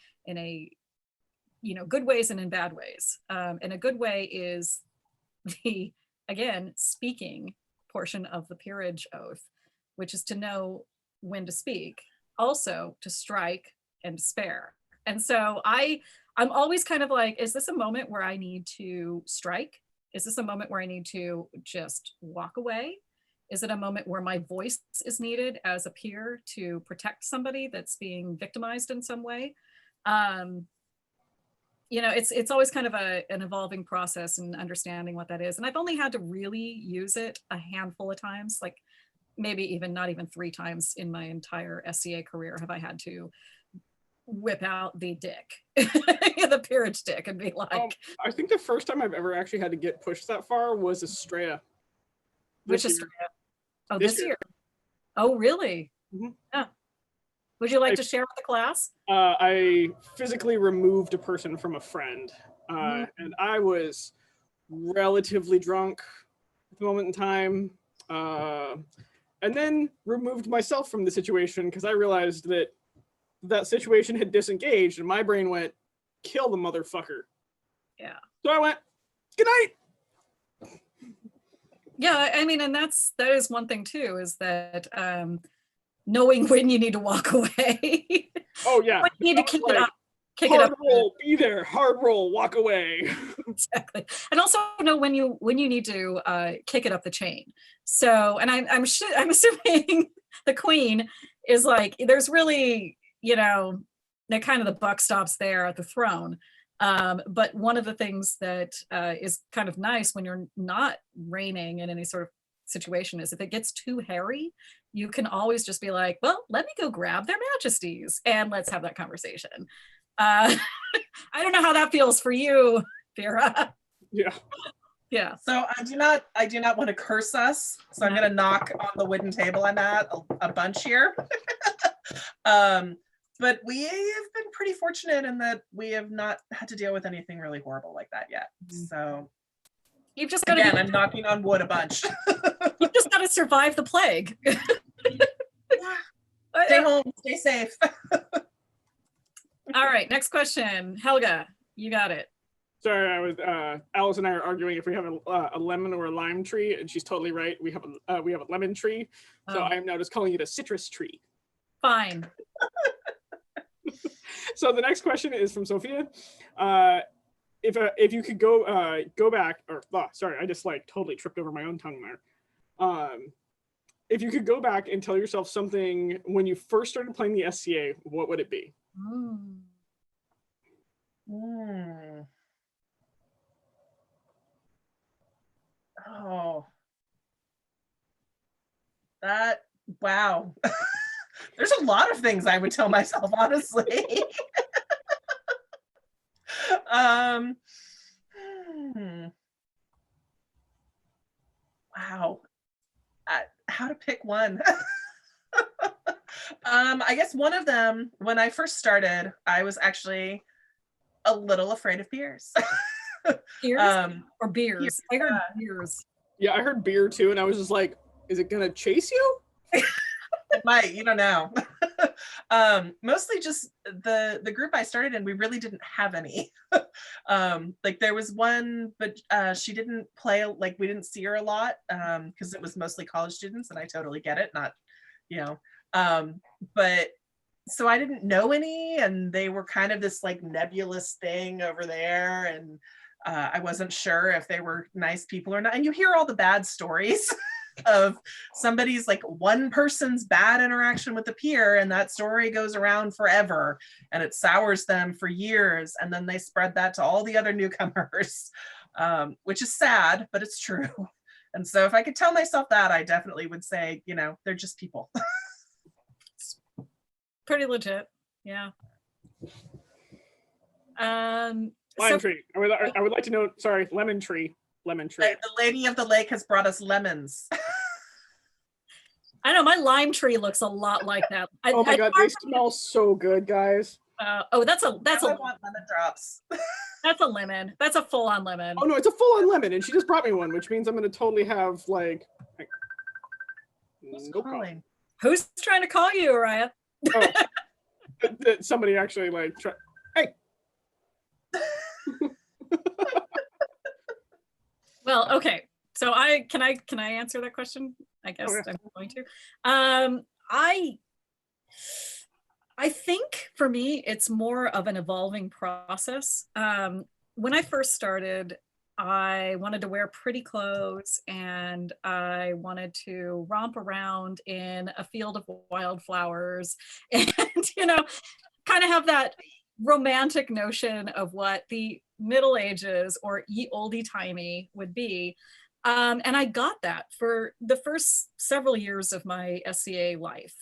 good ways and in bad ways. And a good way is the, again, speaking portion of the peerage oath, which is to know when to speak, also to strike and spare. And so I'm always kind of like, is this a moment where I need to strike? Is this a moment where I need to just walk away? Is it a moment where my voice is needed as a peer to protect somebody that's being victimized in some way? It's always kind of an evolving process and understanding what that is. And I've only had to really use it a handful of times, like maybe not even 3 times in my entire SCA career have I had to whip out the dick, the peerage dick, and be like. I think the first time I've ever actually had to get pushed that far was Estrella. Which This is year. oh, This this year. year. Oh, really? Mhm. Yeah. Would you like to share with the class? I physically removed a person from a friend, Mm. and I was relatively drunk at the moment in time, and then removed myself from the situation because I realized that that situation had disengaged, and my brain went, "Kill the motherfucker." Yeah. So I went, "Good night." Yeah, I mean, and that is one thing too, is that knowing when you need to walk away. Oh yeah, When you need to That was kick like, it up. Kick it hard up. roll, be there. Hard roll, walk away. Exactly. And also know when you need to kick it up the chain. So, and I'm assuming the queen is like, there's really, you know, that kind of the buck stops there at the throne. But one of the things that is kind of nice when you're not reigning in any sort of situation is if it gets too hairy, you can always just be like, well, let me go grab their majesties and let's have that conversation. I don't know how that feels for you, Vera. Yeah. Yeah. So I do not want to curse us. So I'm No. going to knock on the wooden table I'm at a bunch here. But we have been pretty fortunate in that we have not had to deal with anything really horrible like that yet. So You've just got again, to I'm knocking on wood a bunch. you've just got to survive the plague. Stay home, stay safe. All right, next question. Helga, you got it. Sorry, I was Alice and I are arguing if we have a lemon or a lime tree, and she's totally right. We have a lemon tree, so Oh. I am now just calling it a citrus tree. Fine. So the next question is from Sophia. If you could go back, or sorry, I just like totally tripped over my own tongue there. If you could go back and tell yourself something when you first started playing the SCA, what would it be? Oh, that, wow. There's a lot of things I would tell myself, honestly. Wow. How to pick one? I guess one of them, when I first started, I was actually a little afraid of beers. Beers or beers? beers, I heard beers. Yeah, I heard beer too, and I was just like, is it gonna chase you? It might, you don't know. Mostly just the group I started in, we really didn't have any. Like there was one, but she didn't play, like we didn't see her a lot because it was mostly college students, and I totally get it, not, you know. But so I didn't know any, and they were kind of this like nebulous thing over there, and I wasn't sure if they were nice people or not. And you hear all the bad stories of somebody's like one person's bad interaction with the peer, and that story goes around forever and it sours them for years, and then they spread that to all the other newcomers, which is sad, but it's true. And so if I could tell myself that, I definitely would say, you know, they're just people. Pretty legit. Yeah. Lime So tree. I would like to know. Sorry, lemon tree. Lemon tree. The lady of the lake has brought us lemons. I know my lime tree looks a lot like that. Oh my god, they smell so good, guys. Oh, that's a I want lemon drops. that's a lemon. That's a full-on lemon. Oh no, it's a full-on lemon, and she just brought me one, which means I'm gonna totally have like. Who's No problem. calling? Who's trying to call you, Araya? Oh, that somebody actually like. Hey. Well, okay. So can I answer that question? I guess yeah. I'm going to. I think for me, it's more of an evolving process. When I first started, I wanted to wear pretty clothes and I wanted to romp around in a field of wildflowers and, you know, kind of have that romantic notion of what the Middle Ages or ye oldie timey would be. And I got that for the first several years of my SCA life.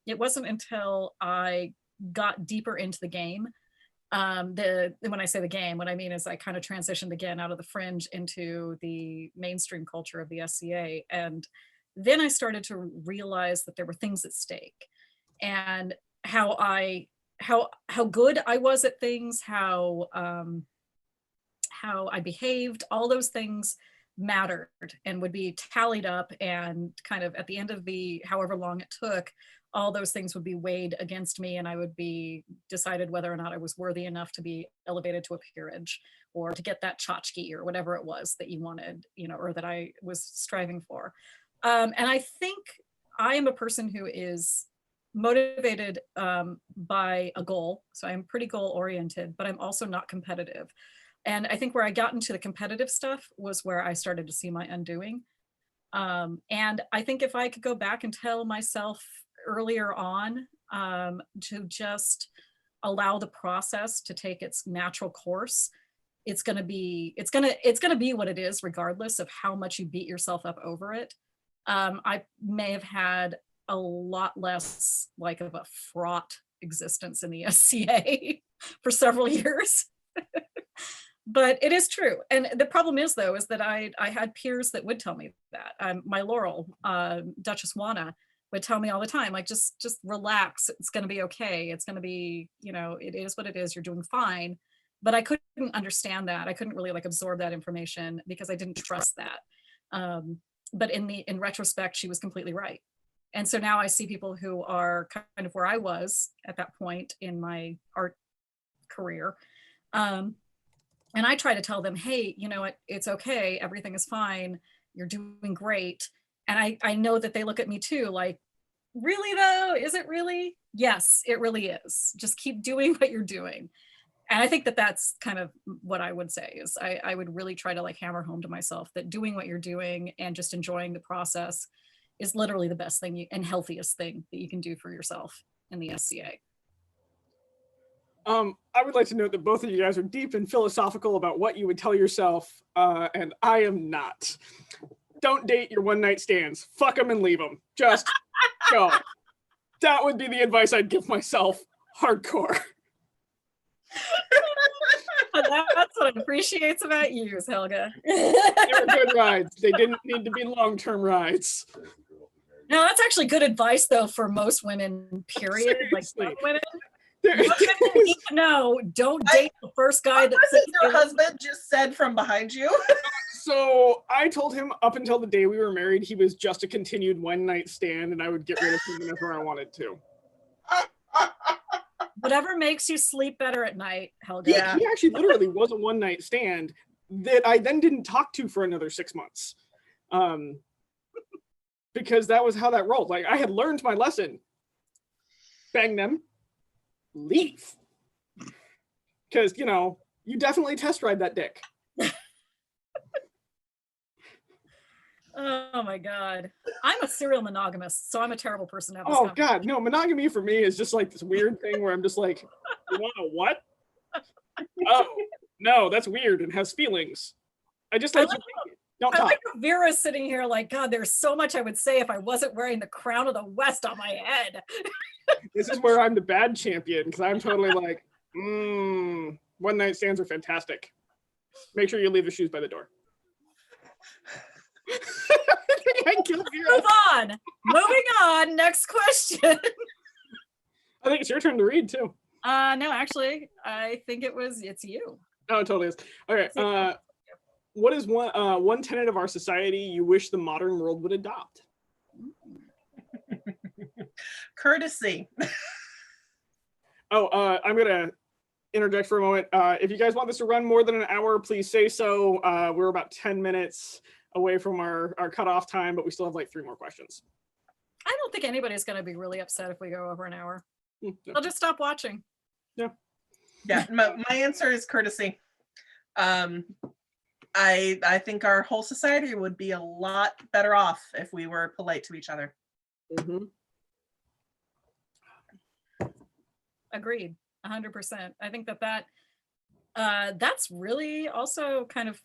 It wasn't until I got deeper into the game When I say the game, what I mean is I kind of transitioned again out of the fringe into the mainstream culture of the SCA. And then I started to realize that there were things at stake, and how good I was at things, how I behaved, all those things mattered and would be tallied up, and kind of at the end of the however long it took, all those things would be weighed against me, and I would be decided whether or not I was worthy enough to be elevated to a peerage or to get that tchotchke or whatever it was that you wanted, you know, or that I was striving for. And I think I am a person who is motivated by a goal. So I'm pretty goal oriented, but I'm also not competitive. And I think where I got into the competitive stuff was where I started to see my undoing. And I think if I could go back and tell myself earlier on to just allow the process to take its natural course, it's gonna be what it is, regardless of how much you beat yourself up over it. I may have had a lot less like of a fraught existence in the SCA for several years. But it is true. And the problem is, though, is that I had peers that would tell me that. My Laurel, Duchess Juana, would tell me all the time, like, just relax. It's going to be okay. It's going to be, you know, it is what it is. You're doing fine. But I couldn't understand that. I couldn't really like absorb that information because I didn't trust that. But in retrospect, she was completely right. And so now I see people who are kind of where I was at that point in my art career. And I try to tell them, hey, you know what, it's okay, everything is fine, you're doing great. And I know that they look at me too, like, really though, is it really? Yes, it really is. Just keep doing what you're doing. And I think that that's kind of what I would say is I would really try to like hammer home to myself that doing what you're doing and just enjoying the process is literally the best thing and healthiest thing that you can do for yourself in the SCA. I would like to note that both of you guys are deep and philosophical about what you would tell yourself, and I am not. Don't date your one-night stands. Fuck them and leave them. Just go. That would be the advice I'd give myself. Hardcore. That's what I appreciate about you, Helga. They were good rides. They didn't need to be long-term rides. No, that's actually good advice, though, for most women, period. Like some women. Women need to know, don't date the first guy that says your husband just said from behind you. So I told him up until the day we were married, he was just a continued one-night stand, and I would get rid of him whenever I wanted to. Whatever makes you sleep better at night, Helga. Yeah, he actually literally was a one-night stand that I then didn't talk to for another 6 months. Because that was how that rolled. Like, I had learned my lesson. Bang them. Leave. Because, you know, you definitely test ride that dick. Oh my God. I'm a serial monogamist, so I'm a terrible person to have this conversation. God, no, monogamy for me is just like this weird thing where I'm just like, you want a what? Oh, no, that's weird and has feelings. I just like, don't talk. Like Vera's sitting here like, God, there's so much I would say if I wasn't wearing the crown of the West on my head. This is where I'm the bad champion, because I'm totally like, one-night stands are fantastic. Make sure you leave the shoes by the door. Move on. Moving on. Next question. I think it's your turn to read too. No, actually, I think it's you. Oh, it totally is. Okay. What is one tenet of our society you wish the modern world would adopt? Courtesy. Oh, I'm gonna interject for a moment. If you guys want this to run more than an hour, please say so. We're about 10 minutes away from our cutoff time, but we still have like 3 more questions. I don't think anybody's going to be really upset if we go over an hour. No. They'll just stop watching. Yeah. My answer is courtesy. I think our whole society would be a lot better off if we were polite to each other. Mm-hmm. Agreed, 100%. I think that's really also kind of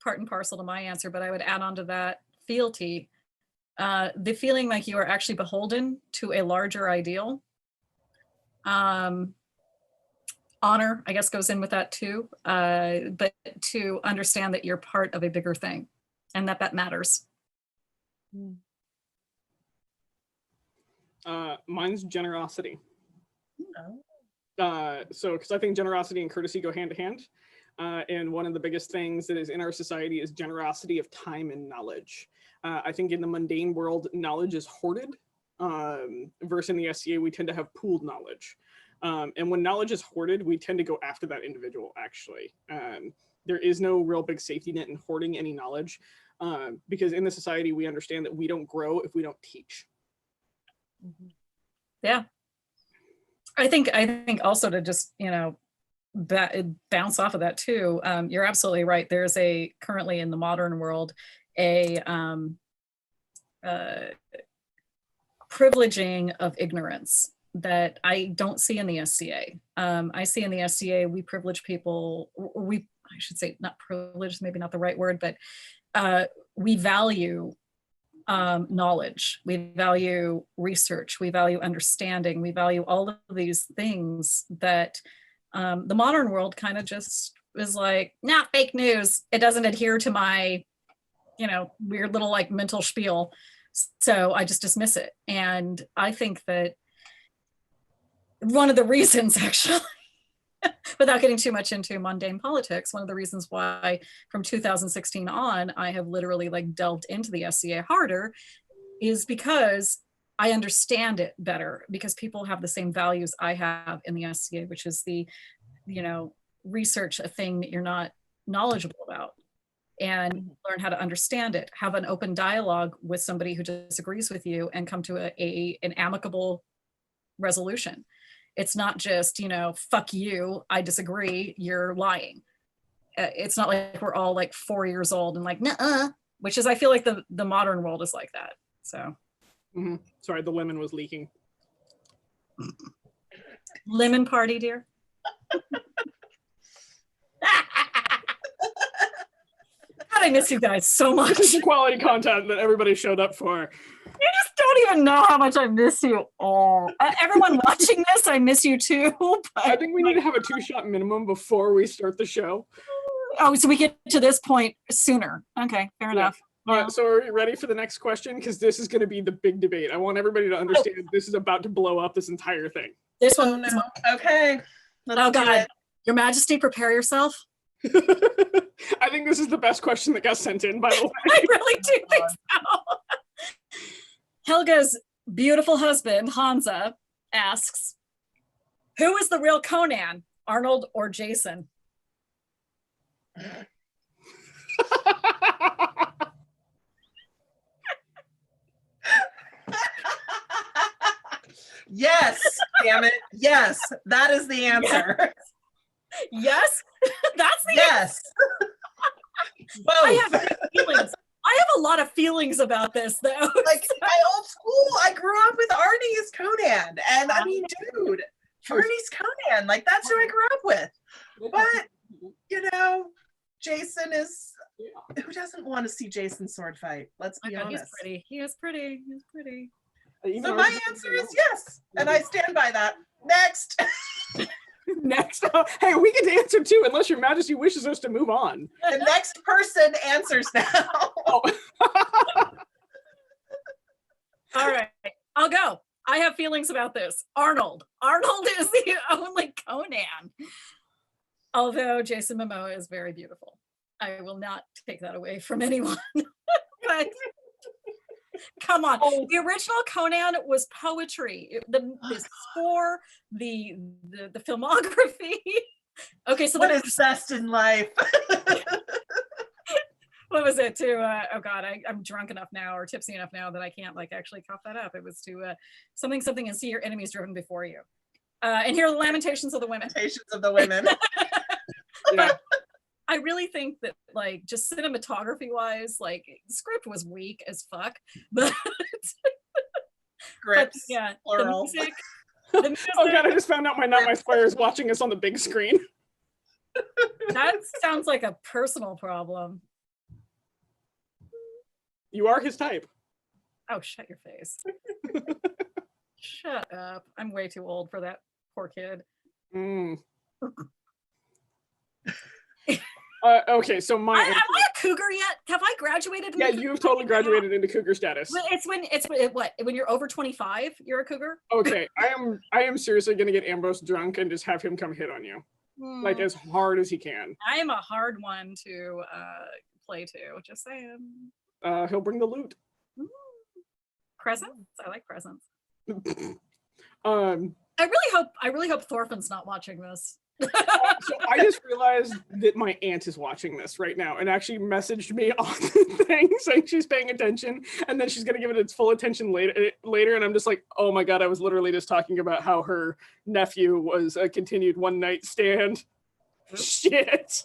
part and parcel to my answer, but I would add on to that fealty, the feeling like you are actually beholden to a larger ideal. honor, I guess, goes in with that too. But to understand that you're part of a bigger thing and that matters. Mine's generosity. Oh. So, because I think generosity and courtesy go hand to hand. And one of the biggest things that is in our society is generosity of time and knowledge. I think in the mundane world, knowledge is hoarded. Versus in the SCA, we tend to have pooled knowledge. And when knowledge is hoarded, we tend to go after that individual, actually. There is no real big safety net in hoarding any knowledge, because in the society, we understand that we don't grow if we don't teach. Yeah. I think also to just, you know, bounce off of that too, you're absolutely right. There's currently in the modern world, a privileging of ignorance that I don't see in the SCA. I see in the SCA, we privilege people, I should say not privileged, maybe not the right word, but we value knowledge, we value research, we value understanding, we value all of these things that the modern world kind of just is like, nah, fake news. It doesn't adhere to my, you know, weird little like mental spiel. So I just dismiss it. And I think that one of the reasons, actually, without getting too much into mundane politics, one of the reasons why from 2016 on, I have literally like delved into the SCA harder is because I understand it better, because people have the same values I have in the SCA, which is the, you know, research a thing that you're not knowledgeable about and learn how to understand it, have an open dialogue with somebody who disagrees with you and come to an amicable resolution. It's not just, you know, fuck you, I disagree, you're lying. It's not like we're all like 4 years old and like, nuh-uh, which is, I feel like the modern world is like that, so. Mm-hmm. Sorry, the lemon was leaking. Lemon party, dear. God, I miss you guys so much. This is the quality content that everybody showed up for. You just don't even know how much I miss you all. Everyone watching this, I miss you too. But I think we need to have a 2-shot minimum before we start the show. oh, so we get to this point sooner. Okay, fair enough. So are we ready for the next question? Because this is going to be the big debate. I want everybody to understand this is about to blow up this entire thing. This one, Oh, no. Okay. oh God, Your Majesty, prepare yourself. I think this is the best question that got sent in, by the way. I really do think so. Helga's beautiful husband, Hansa, asks, who is the real Conan, Arnold or Jason? Yes, damn it. Yes, that is the answer. Yes, that's the Yes. Both. I have feelings. I have a lot of feelings about this, though. Like my old school, I grew up with Arnie as Conan, and I mean, dude, Arnie's Conan. Like that's who I grew up with. But you know, Jason is. Who doesn't want to see Jason sword fight? Let's be honest. He's pretty. He is pretty. He's pretty. So my answer is yes, and I stand by that. Next. Next. Hey, we get to answer too, unless Your Majesty wishes us to move on. The next person answers now. Oh. All right, I'll go. I have feelings about this. Arnold. Arnold is the only Conan. Although Jason Momoa is very beautiful. I will not take that away from anyone. But come on, the original Conan was poetry. The score, the filmography. Okay, so what is best in life? What was it to oh God, I'm drunk enough now or tipsy enough now that I can't like actually cough that up. It was to something and see your enemies driven before you. And hear the lamentations of the women. Lamentations of the women. But I really think that like just cinematography wise, like script was weak as fuck. But Grips, yeah, plural. the music, Oh God, I just found out my Not My Squire is watching us on the big screen. that sounds like a personal problem. You are his type. Oh, shut your face. Shut up. I'm way too old for that poor kid. Mm. Okay, so my Am I a cougar yet? Have I graduated? yeah, you've totally graduated into cougar status. When you're over 25, you're a cougar. Okay, I am seriously gonna get Ambrose drunk and just have him come hit on you, like as hard as he can. I am a hard one to play to. Just saying. He'll bring the loot. Presents. I like presents. Um, I really hope Thorfinn's not watching this. so I just realized that my aunt is watching this right now and actually messaged me on the thing saying she's paying attention, and then she's gonna give it its full attention later. And I'm just like, oh my god, I was literally just talking about how her nephew was a continued one night stand. Shit.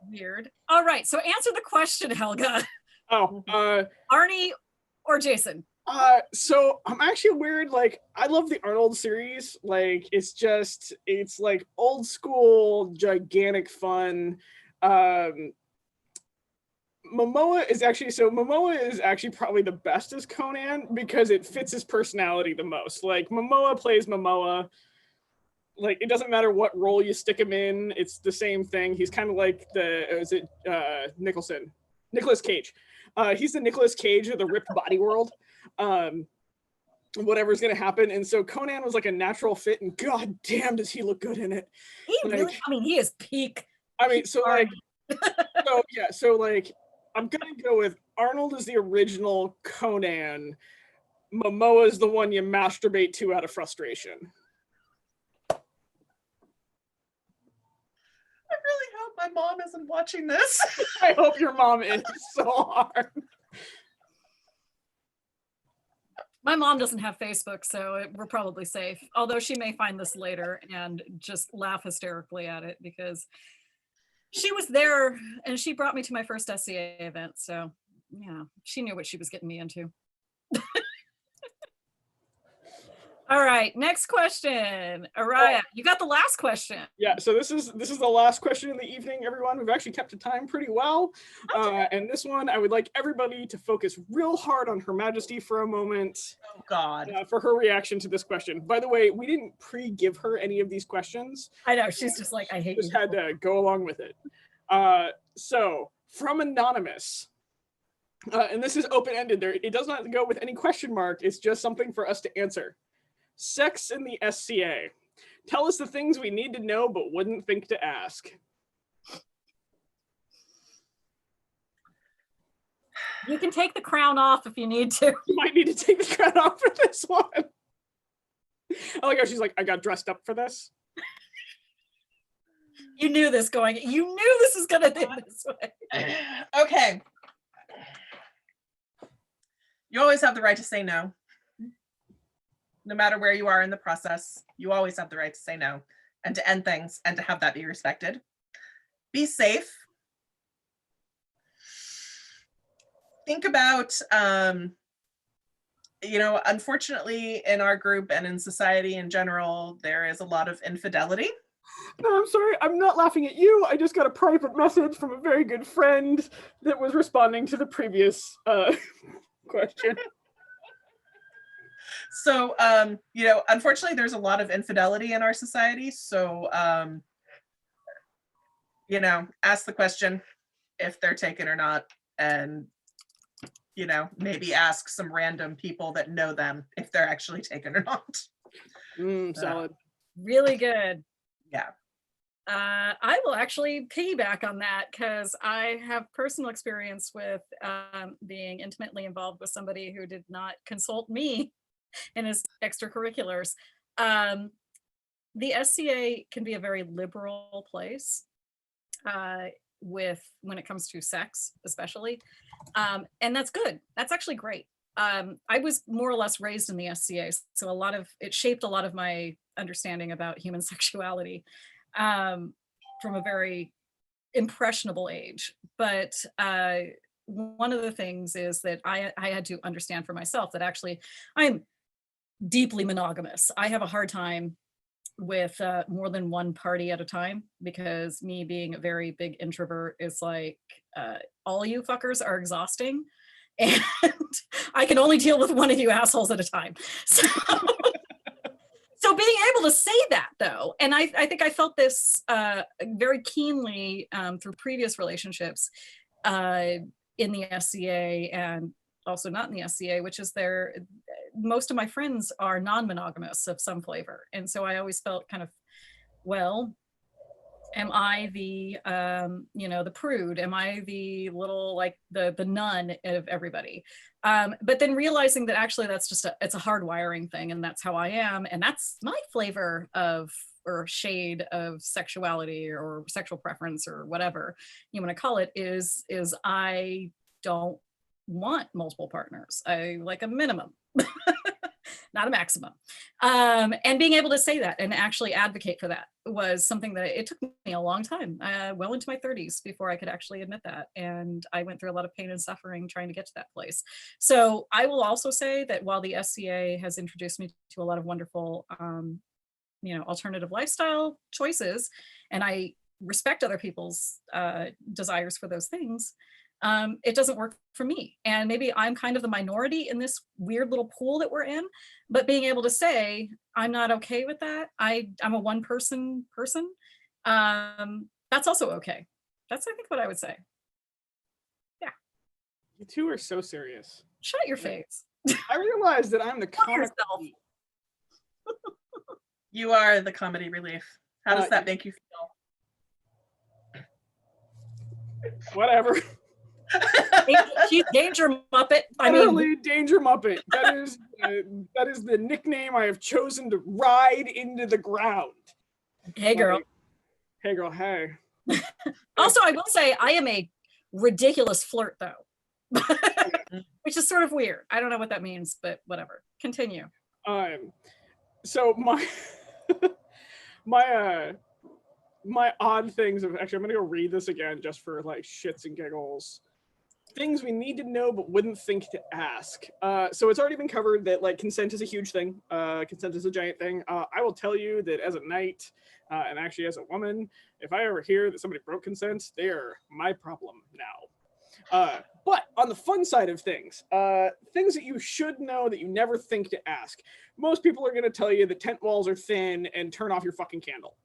Weird. All right, so answer the question, Helga. Oh, Arnie or Jason? So I'm actually weird. Like, I love the Arnold series. Like, it's like old school, gigantic fun. Momoa is actually probably the best as Conan because it fits his personality the most. Like, Momoa plays Momoa. Like, it doesn't matter what role you stick him in, it's the same thing. He's kind of like Nicolas Cage. He's the Nicolas Cage of the ripped body world. Whatever's gonna happen, and so Conan was like a natural fit, and god damn does he look good in it. He is peak. So I'm gonna go with Arnold is the original Conan. Momoa is the one you masturbate to out of frustration. I really hope my mom isn't watching this. I hope your mom is so hard. My mom doesn't have Facebook, so we're probably safe. Although she may find this later and just laugh hysterically at it because she was there and she brought me to my first SCA event. So yeah, she knew what she was getting me into. All right, next question. Araya, you got the last question. Yeah, so this is the last question of the evening, everyone. We've actually kept the time pretty well. And this one, I would like everybody to focus real hard on Her Majesty for a moment. Oh, God. For her reaction to this question. By the way, we didn't pre-give her any of these questions. I know, she's just like, I hate you. Just had to go along with it. So, from Anonymous, and this is open-ended. It does not go with any question mark. It's just something for us to answer. Sex in the SCA. Tell us the things we need to know but wouldn't think to ask. You can take the crown off if you need to. You might need to take the crown off for this one. I like how she's like, I got dressed up for this. You knew this was gonna be this way. Okay. You always have the right to say no. No matter where you are in the process, you always have the right to say no and to end things and to have that be respected. Be safe. Think about, unfortunately in our group and in society in general, there is a lot of infidelity. No, I'm sorry, I'm not laughing at you. I just got a private message from a very good friend that was responding to the previous question. So, unfortunately, there's a lot of infidelity in our society. So, ask the question if they're taken or not. And, maybe ask some random people that know them if they're actually taken or not. Solid. Really good. Yeah. I will actually piggyback on that because I have personal experience with being intimately involved with somebody who did not consult me in his extracurriculars. The SCA can be a very liberal place when it comes to sex, especially. And that's good. That's actually great. I was more or less raised in the SCA, so it shaped a lot of my understanding about human sexuality from a very impressionable age. But one of the things is that I had to understand for myself that actually I'm deeply monogamous. I have a hard time with more than one party at a time because me being a very big introvert is like all you fuckers are exhausting and I can only deal with one of you assholes at a time. So So being able to say that though, and I think I felt this very keenly through previous relationships in the SCA and also not in the SCA, which is most of my friends are non-monogamous of some flavor. And so I always felt kind of, well, am I the, the prude? Am I the little, like the nun of everybody? But then realizing that actually that's just it's a hardwiring thing, and that's how I am. And that's my flavor of, or shade of sexuality or sexual preference or whatever you want to call it, is I don't want multiple partners. I like a minimum. Not a maximum. And being able to say that and actually advocate for that was something that it took me a long time, well into my 30s before I could actually admit that. And I went through a lot of pain and suffering trying to get to that place. So I will also say that while the SCA has introduced me to a lot of wonderful, alternative lifestyle choices, and I respect other people's desires for those things, it doesn't work for me. And maybe I'm kind of the minority in this weird little pool that we're in, but being able to say, I'm not okay with that. I'm a one person. That's also okay. That's, I think, what I would say. Yeah. You two are so serious. Shut your face. I realize that I'm the comic relief. You are the comedy relief. How does that make you feel? Whatever. She's Danger Muppet. Danger Muppet. That is the nickname I have chosen to ride into the ground. Hey, girl. Hey, girl. Hey. Also, I will say I am a ridiculous flirt, though, which is sort of weird. I don't know what that means, but whatever. Continue. So my odd things of, actually, I'm gonna go read this again just for like shits and giggles. Things we need to know but wouldn't think to ask. So it's already been covered that like consent is a huge thing. Consent is a giant thing. I will tell you that as a knight, and actually as a woman, if I ever hear that somebody broke consent, they are my problem now. But on the fun side of things that you should know that you never think to ask. Most people are going to tell you the tent walls are thin and turn off your fucking candle.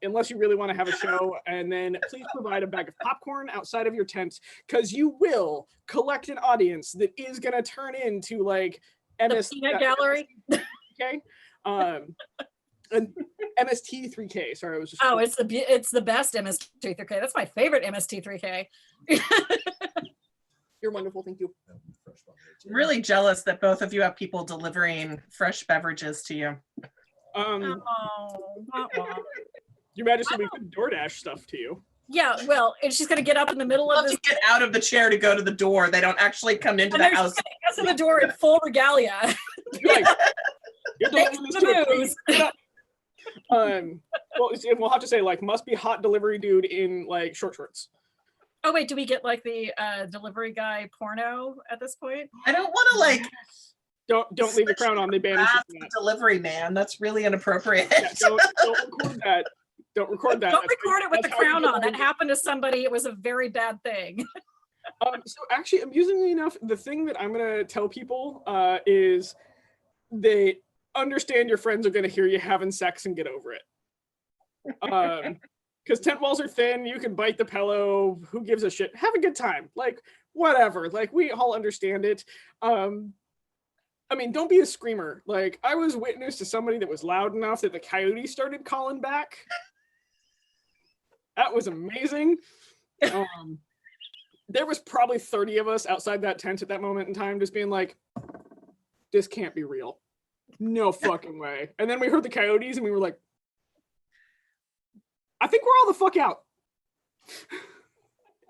Unless you really want to have a show, and then please provide a bag of popcorn outside of your tent, because you will collect an audience that is going to turn into like Peanut Gallery. Okay. And MST3K. Sorry, I was just. Oh, it's the best MST3K. That's my favorite MST3K. You're wonderful. Thank you. I'm really jealous that both of you have people delivering fresh beverages to you. Your Majesty, we could DoorDash stuff to you. Yeah, well, and she's gonna get up in the middle of this. To get out of the chair to go to the door. They don't actually come into the house. She's gonna get the door in full regalia. You're delivering this to a well, we'll have to say like must be hot delivery dude in like short shorts. Oh wait, do we get like the delivery guy porno at this point? I don't want to like. Don't leave the crown on. They banish the delivery man. That's really inappropriate. Yeah, don't record that. Don't record that. Don't record it with the crown on. That happened to somebody. It was a very bad thing. So actually, amusingly enough, the thing that I'm gonna tell people is they understand your friends are gonna hear you having sex and get over it. Because tent walls are thin, you can bite the pillow. Who gives a shit? Have a good time. Like whatever. Like we all understand it. I mean, don't be a screamer. Like, I was witness to somebody that was loud enough that the coyote started calling back. That was amazing. There was probably 30 of us outside that tent at that moment in time just being like, this can't be real. No fucking way. And then we heard the coyotes and we were like, I think we're all the fuck out.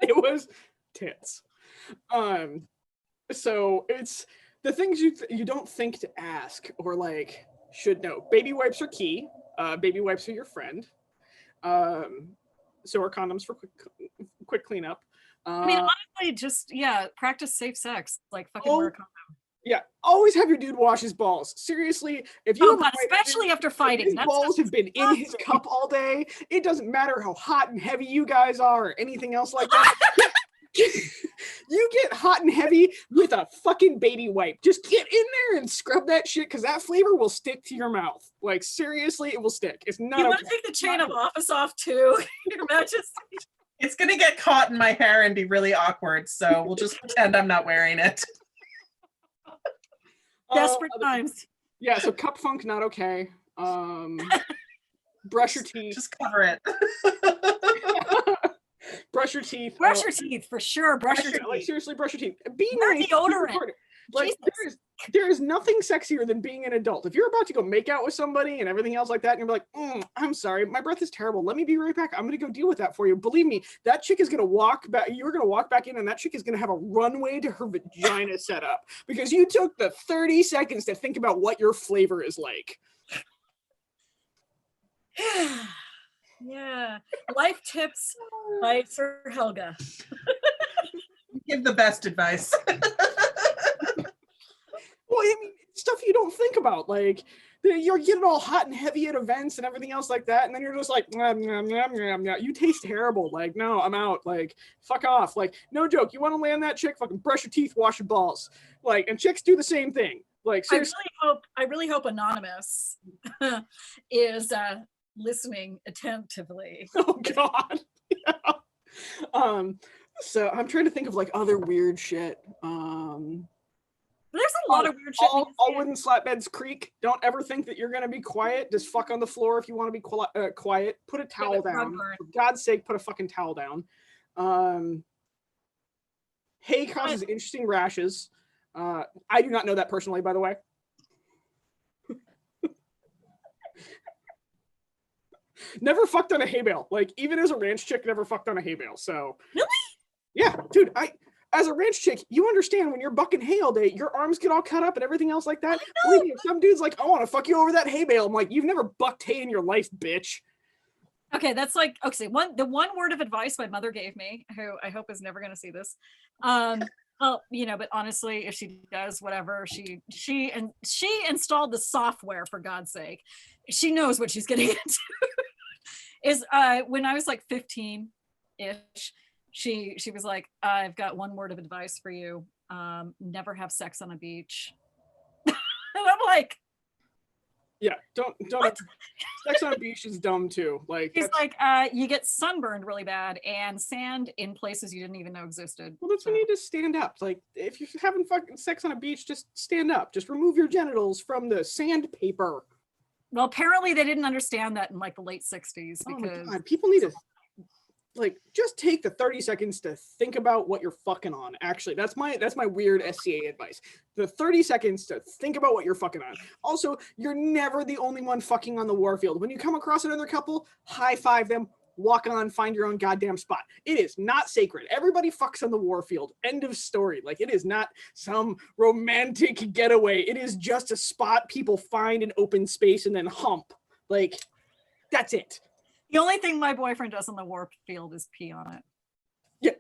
It was tits. So it's the things you don't think to ask or like should know. Baby wipes are key. Baby wipes are your friend. So are condoms for quick cleanup. I mean, honestly, just practice safe sex. Like fucking wear a condom. Yeah, always have your dude wash his balls. Seriously, if you especially after fighting, his balls have been in his cup all day. It doesn't matter how hot and heavy you guys are or anything else like that. You get hot and heavy with a fucking baby wipe. Just get in there and scrub that shit, because that flavor will stick to your mouth. Like, seriously, it will stick. It's not You okay. want to take the chain of office off too, Your Majesty? It's gonna get caught in my hair and be really awkward, so we'll just pretend I'm not wearing it. Desperate times. Yeah, so cup funk, not okay. Brush your teeth. Just cover it. Brush your teeth. Brush your teeth for sure. Brush your teeth. Like, seriously, brush your teeth. Be Wear nice. deodorant. Like, there is nothing sexier than being an adult. If you're about to go make out with somebody and everything else like that, and you're like, I'm sorry, my breath is terrible. Let me be right back. I'm going to go deal with that for you. Believe me, that chick is going to walk back. You're going to walk back in, and that chick is going to have a runway to her vagina set up because you took the 30 seconds to think about what your flavor is like. Yeah. Life tips by Sir Helga. Give the best advice. Well, I mean, stuff you don't think about, like you're getting all hot and heavy at events and everything else like that, and then you're just like, you taste terrible. Like, no, I'm out. Like, fuck off. Like, no joke. You want to land that chick? Fucking brush your teeth, wash your balls. Like, and chicks do the same thing. Like, seriously. I really hope Anonymous is listening attentively. Oh God. Yeah. So I'm trying to think of like other weird shit. There's a lot of weird shit. All wooden slat beds creak. Don't ever think that you're gonna be quiet. Just fuck on the floor if you want to be quiet. Put a towel down. For God's sake, put a fucking towel down. Hay causes interesting rashes. I do not know that personally, by the way. Never fucked on a hay bale. Like, even as a ranch chick, never fucked on a hay bale. So really? Yeah, dude, as a ranch chick, you understand when you're bucking hay all day, your arms get all cut up and everything else like that. Believe me, some dude's like, I want to fuck you over that hay bale. I'm like, you've never bucked hay in your life, bitch. Okay, that's like, okay, the one word of advice my mother gave me, who I hope is never going to see this. Well, you know, but honestly, if she does, whatever, she installed the software, for God's sake. She knows what she's getting into. Is when I was like 15-ish, she was like, I've got one word of advice for you. Never have sex on a beach. And I'm like, yeah, don't sex on a beach is dumb too. Like, he's like, you get sunburned really bad and sand in places you didn't even know existed. Well, that's when you just stand up. Like, if you're having fucking sex on a beach, just stand up. Just remove your genitals from the sandpaper. Well, apparently they didn't understand that in like the late 60s, because oh my God, people need to like just take the 30 seconds to think about what you're fucking on. Actually, that's my weird SCA advice. The 30 seconds to think about what you're fucking on. Also, you're never the only one fucking on the warfield. When you come across another couple, high five them, walk on, find your own goddamn spot. It is not sacred. Everybody fucks on the warfield. End of story. Like, it is not some romantic getaway. It is just a spot people find in open space and then hump. Like, that's it. The only thing my boyfriend does on the warfield is pee on it. Yeah,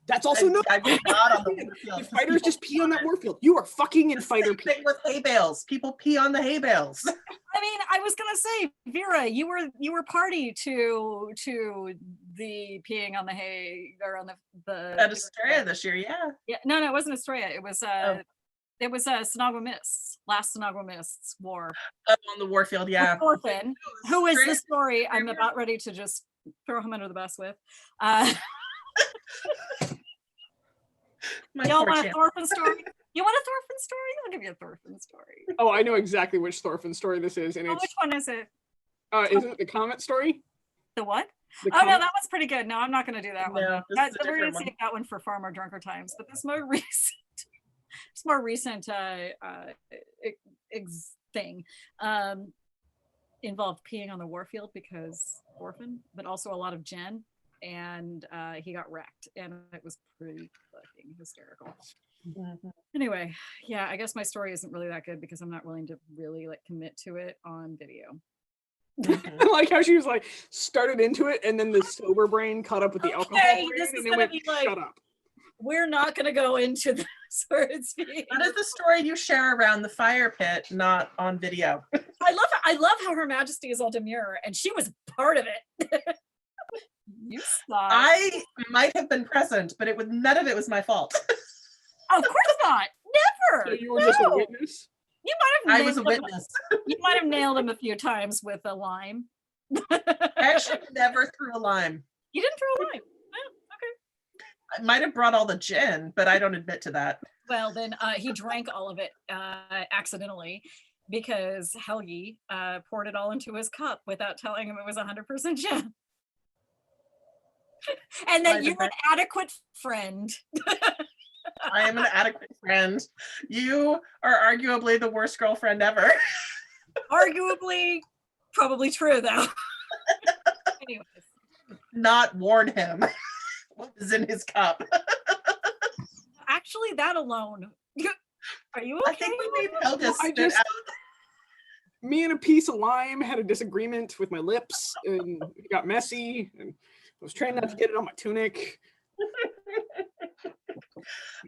that's also not not on the warfield. Fighters just pee on that warfield. You are fucking in fighter pee. Thing with hay bales. People pee on the hay bales. I mean, I was gonna say, Vera, you were party to the peeing on the hay, or on the At Estrella this year, yeah. Yeah, no, it wasn't Estrella. It was it was Sonagua Mists, last Sonagua Mists war. On the warfield, yeah. Thorfinn, who is the story I'm about ready to just throw him under the bus with. Y'all want a Thorfinn story? You want a Thorfinn story? I'll give you a Thorfinn story. Oh, I know exactly which Thorfinn story this is, and which one is it? Is it the comet story? The what? The oh no, that one's pretty good. No, I'm not going to do that one. No, We're going to save that one for far more drunker times. But this more recent thing involved peeing on the warfield because orphan, but also a lot of Jen, and he got wrecked, and it was pretty fucking hysterical. Mm-hmm. Anyway, yeah, I guess my story isn't really that good because I'm not willing to really like commit to it on video. I like how she was like started into it, and then the sober brain caught up with the alcohol brain, and it went, like, shut up. We're not going to go into this, where it's being. That is the story you share around the fire pit, not on video. I love how Her Majesty is all demure, and she was part of it. You suck. I might have been present, but none of it was my fault. Of course not. Never. So you were just a No. witness? You might have I was a nailed him- witness. You might have nailed him a few times with a lime. I actually never threw a lime. You didn't throw a lime. Oh, okay. I might have brought all the gin, but I don't admit to that. Well, then he drank all of it accidentally because Helgi poured it all into his cup without telling him it was 100% gin. And that you're an adequate friend. I am an adequate friend. You are arguably the worst girlfriend ever. Arguably, probably true though. Anyways. Not warn him what was in his cup. Actually, that alone. Are you okay? I think we made Helga I spit just- out. Me and a piece of lime had a disagreement with my lips, and it got messy, and I was trying not to get it on my tunic.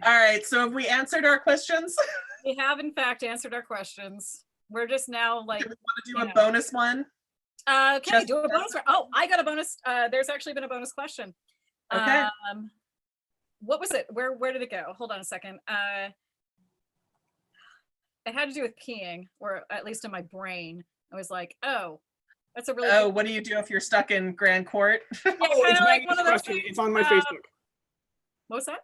All right, so have we answered our questions? We have in fact answered our questions. We're just now like, Do we want to do you know. a bonus one? okay, Just- do a bonus. Oh, I got a bonus. There's actually been a bonus question. Okay. What was it? Where did it go? Hold on a second. It had to do with peeing, or at least in my brain. I was like, oh, that's a really Oh, good- what do you do if you're stuck in Grand Court? Yeah, Oh, kind it's of like Maggie's one of those question. things. It's on my Facebook. What was that?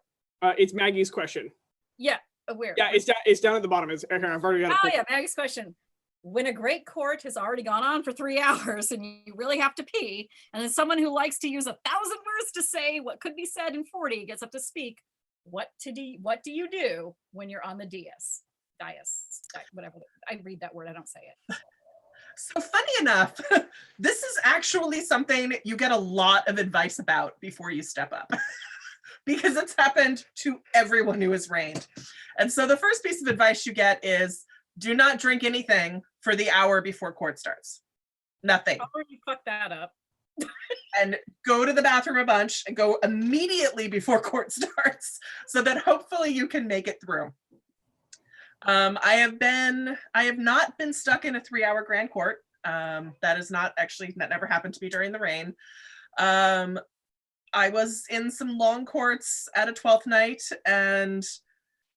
It's Maggie's question. Yeah, where? Yeah, it's down at the bottom. It's okay, I've already got it. Oh pulled yeah, up. Maggie's question. When a great court has already gone on for 3 hours and you really have to pee, and then someone who likes to use 1,000 words to say what could be said in 40 gets up to speak, what do you do when you're on the dais? Whatever. I read that word, I don't say it. So funny enough, this is actually something you get a lot of advice about before you step up. Because it's happened to everyone who has reigned. And so the first piece of advice you get is do not drink anything for the hour before court starts. Nothing. Oh, you fucked that up. And go to the bathroom a bunch and go immediately before court starts so that hopefully you can make it through. I have not been stuck in a 3-hour grand court. That never happened to me during the reign. I was in some long courts at a 12th night, and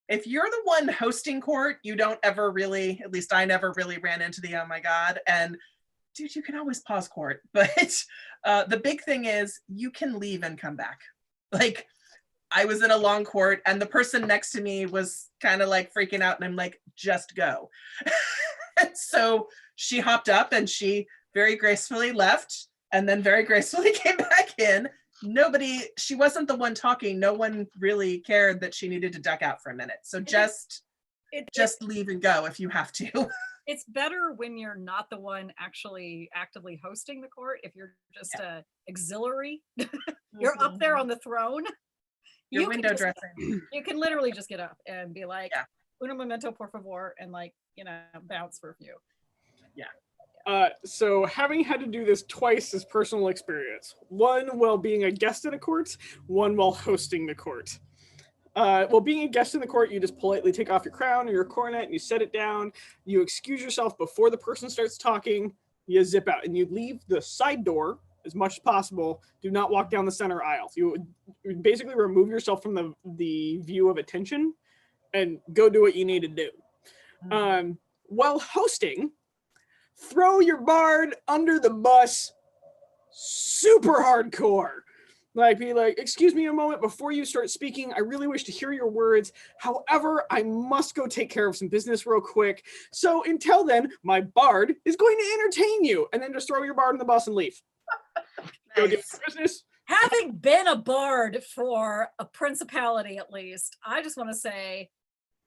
if you're the one hosting court, you don't ever really, at least I never really ran into the, oh my God. And dude, you can always pause court, but the big thing is you can leave and come back. Like, I was in a long court and the person next to me was kind of like freaking out, and I'm like, just go. And so she hopped up and she very gracefully left and then very gracefully came back in. She wasn't the one talking. No one really cared that she needed to duck out for a minute. So just leave and go if you have to. It's better when you're not the one actually actively hosting the court. If you're just auxiliary, you're up there on the throne. Your You can window just- dressing. You can literally just get up and be like, Yeah. "Uno momento, por favor," and like, bounce for a few. So having had to do this twice is personal experience. One while being a guest at a court, one while hosting the court. Well, being a guest in the court, you just politely take off your crown or your coronet and you set it down. You excuse yourself before the person starts talking. You zip out and you leave the side door as much as possible. Do not walk down the center aisle. You basically remove yourself from the view of attention and go do what you need to do. While hosting, throw your bard under the bus super hardcore. Like, be like, excuse me a moment before you start speaking. I really wish to hear your words. However, I must go take care of some business real quick. So until then, my bard is going to entertain you. And then just throw your bard in the bus and leave. Go do Nice. your business. Having been a bard for a principality, at least, I just want to say,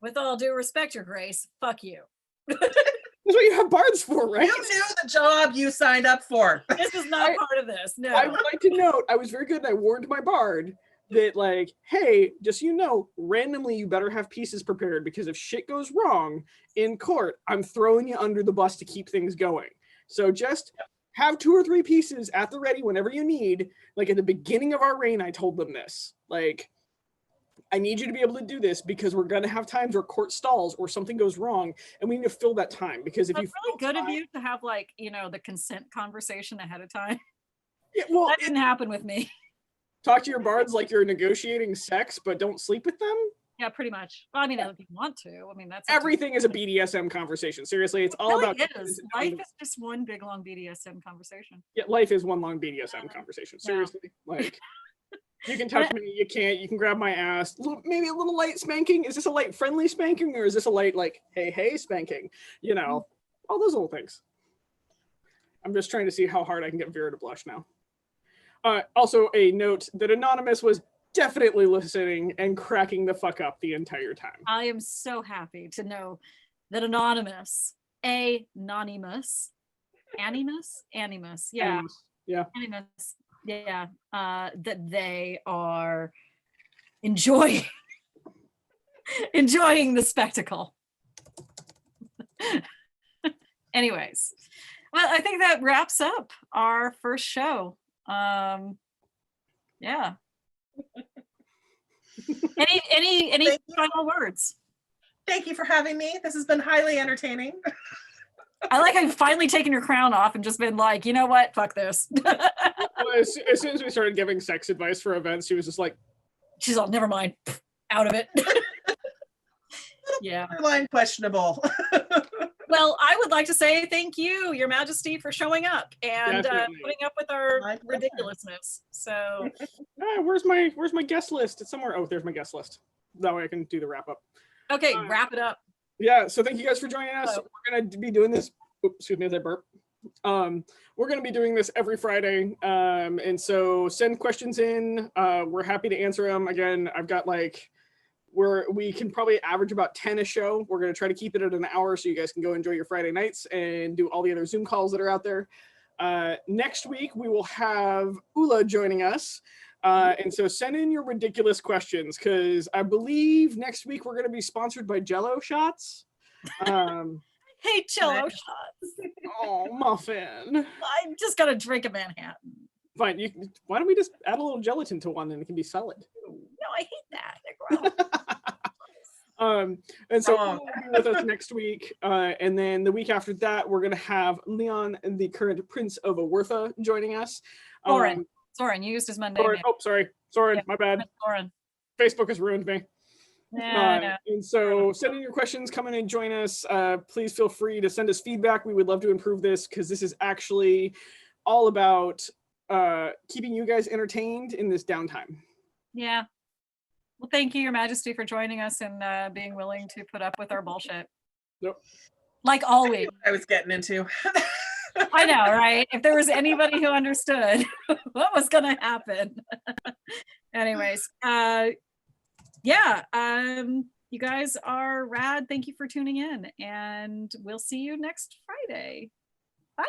with all due respect, Your Grace, fuck you. That's what you have bards for, right? You knew the job you signed up for. This is not part of this. No. I would like to note, I was very good and I warned my bard that, like, hey, just so you know, randomly you better have pieces prepared because if shit goes wrong in court, I'm throwing you under the bus to keep things going. So just have 2 or 3 pieces at the ready whenever you need. Like at the beginning of our reign, I told them this. Like, I need you to be able to do this because we're going to have times where court stalls or something goes wrong and we need to fill that time. Because if That's you really fill good of time- you to have, like, the consent conversation ahead of time. Yeah, well, That didn't happen with me. Talk to your bards like you're negotiating sex, but don't sleep with them. Yeah, pretty much. Well, I mean, if you want to. I mean, that's Everything is a BDSM conversation. Seriously, it's all about. Life is just one big long BDSM conversation. Yeah, life is one long BDSM conversation. Seriously, like you can touch me, you can't. You can grab my ass. Maybe a little light spanking. Is this a light friendly spanking, or is this a light like hey spanking? You know, all those little things. I'm just trying to see how hard I can get Vera to blush now. Also, a note that Anonymous was definitely listening and cracking the fuck up the entire time. I am so happy to know that Anonymous, Animus, yeah, Animus, yeah, that they are enjoying the spectacle. Anyways, well, I think that wraps up our first show. Yeah. Any final words? Thank you for having me. This has been highly entertaining. I like I've finally taken your crown off and just been like, you know what? Fuck this. Well, as soon as we started giving sex advice for events, she was just like, she's all, never mind. Out of it. Yeah. Line questionable. Well, I would like to say thank you, Your Majesty, for showing up and putting up with our ridiculousness. So, where's my guest list? It's somewhere. Oh, there's my guest list. That way I can do the wrap up. Okay, wrap it up. Yeah. So thank you guys for joining us. We're gonna be doing this. Oops, excuse me as I burp. We're gonna be doing this every Friday. And so send questions in. We're happy to answer them. Again, I've got like. We can probably average about 10 a show. We're going to try to keep it at an hour so you guys can go enjoy your Friday nights and do all the other Zoom calls that are out there. Next week, we will have Ula joining us. And so send in your ridiculous questions because I believe next week we're going to be sponsored by Jell-O shots. Hey, Jell-O shots. Oh, muffin. I just got to drink a Manhattan. Fine. Why don't we just add a little gelatin to one and it can be solid? No, I hate that. They're gross. And so Ula will be with us next week. And then the week after that, we're going to have Leon, the current Prince of Awertha, joining us. Soren, you used his Monday name. Oh, sorry. Soren, my bad. Soren. Facebook has ruined me. Yeah, and so send in your questions, come in and join us. Please feel free to send us feedback. We would love to improve this because this is actually all about keeping you guys entertained in this downtime. Yeah. Well, thank you, Your Majesty, for joining us and being willing to put up with our bullshit. Nope. Like always. I was getting into. I know, right? If there was anybody who understood what was going to happen. Anyways, yeah, you guys are rad. Thank you for tuning in, and we'll see you next Friday. Bye.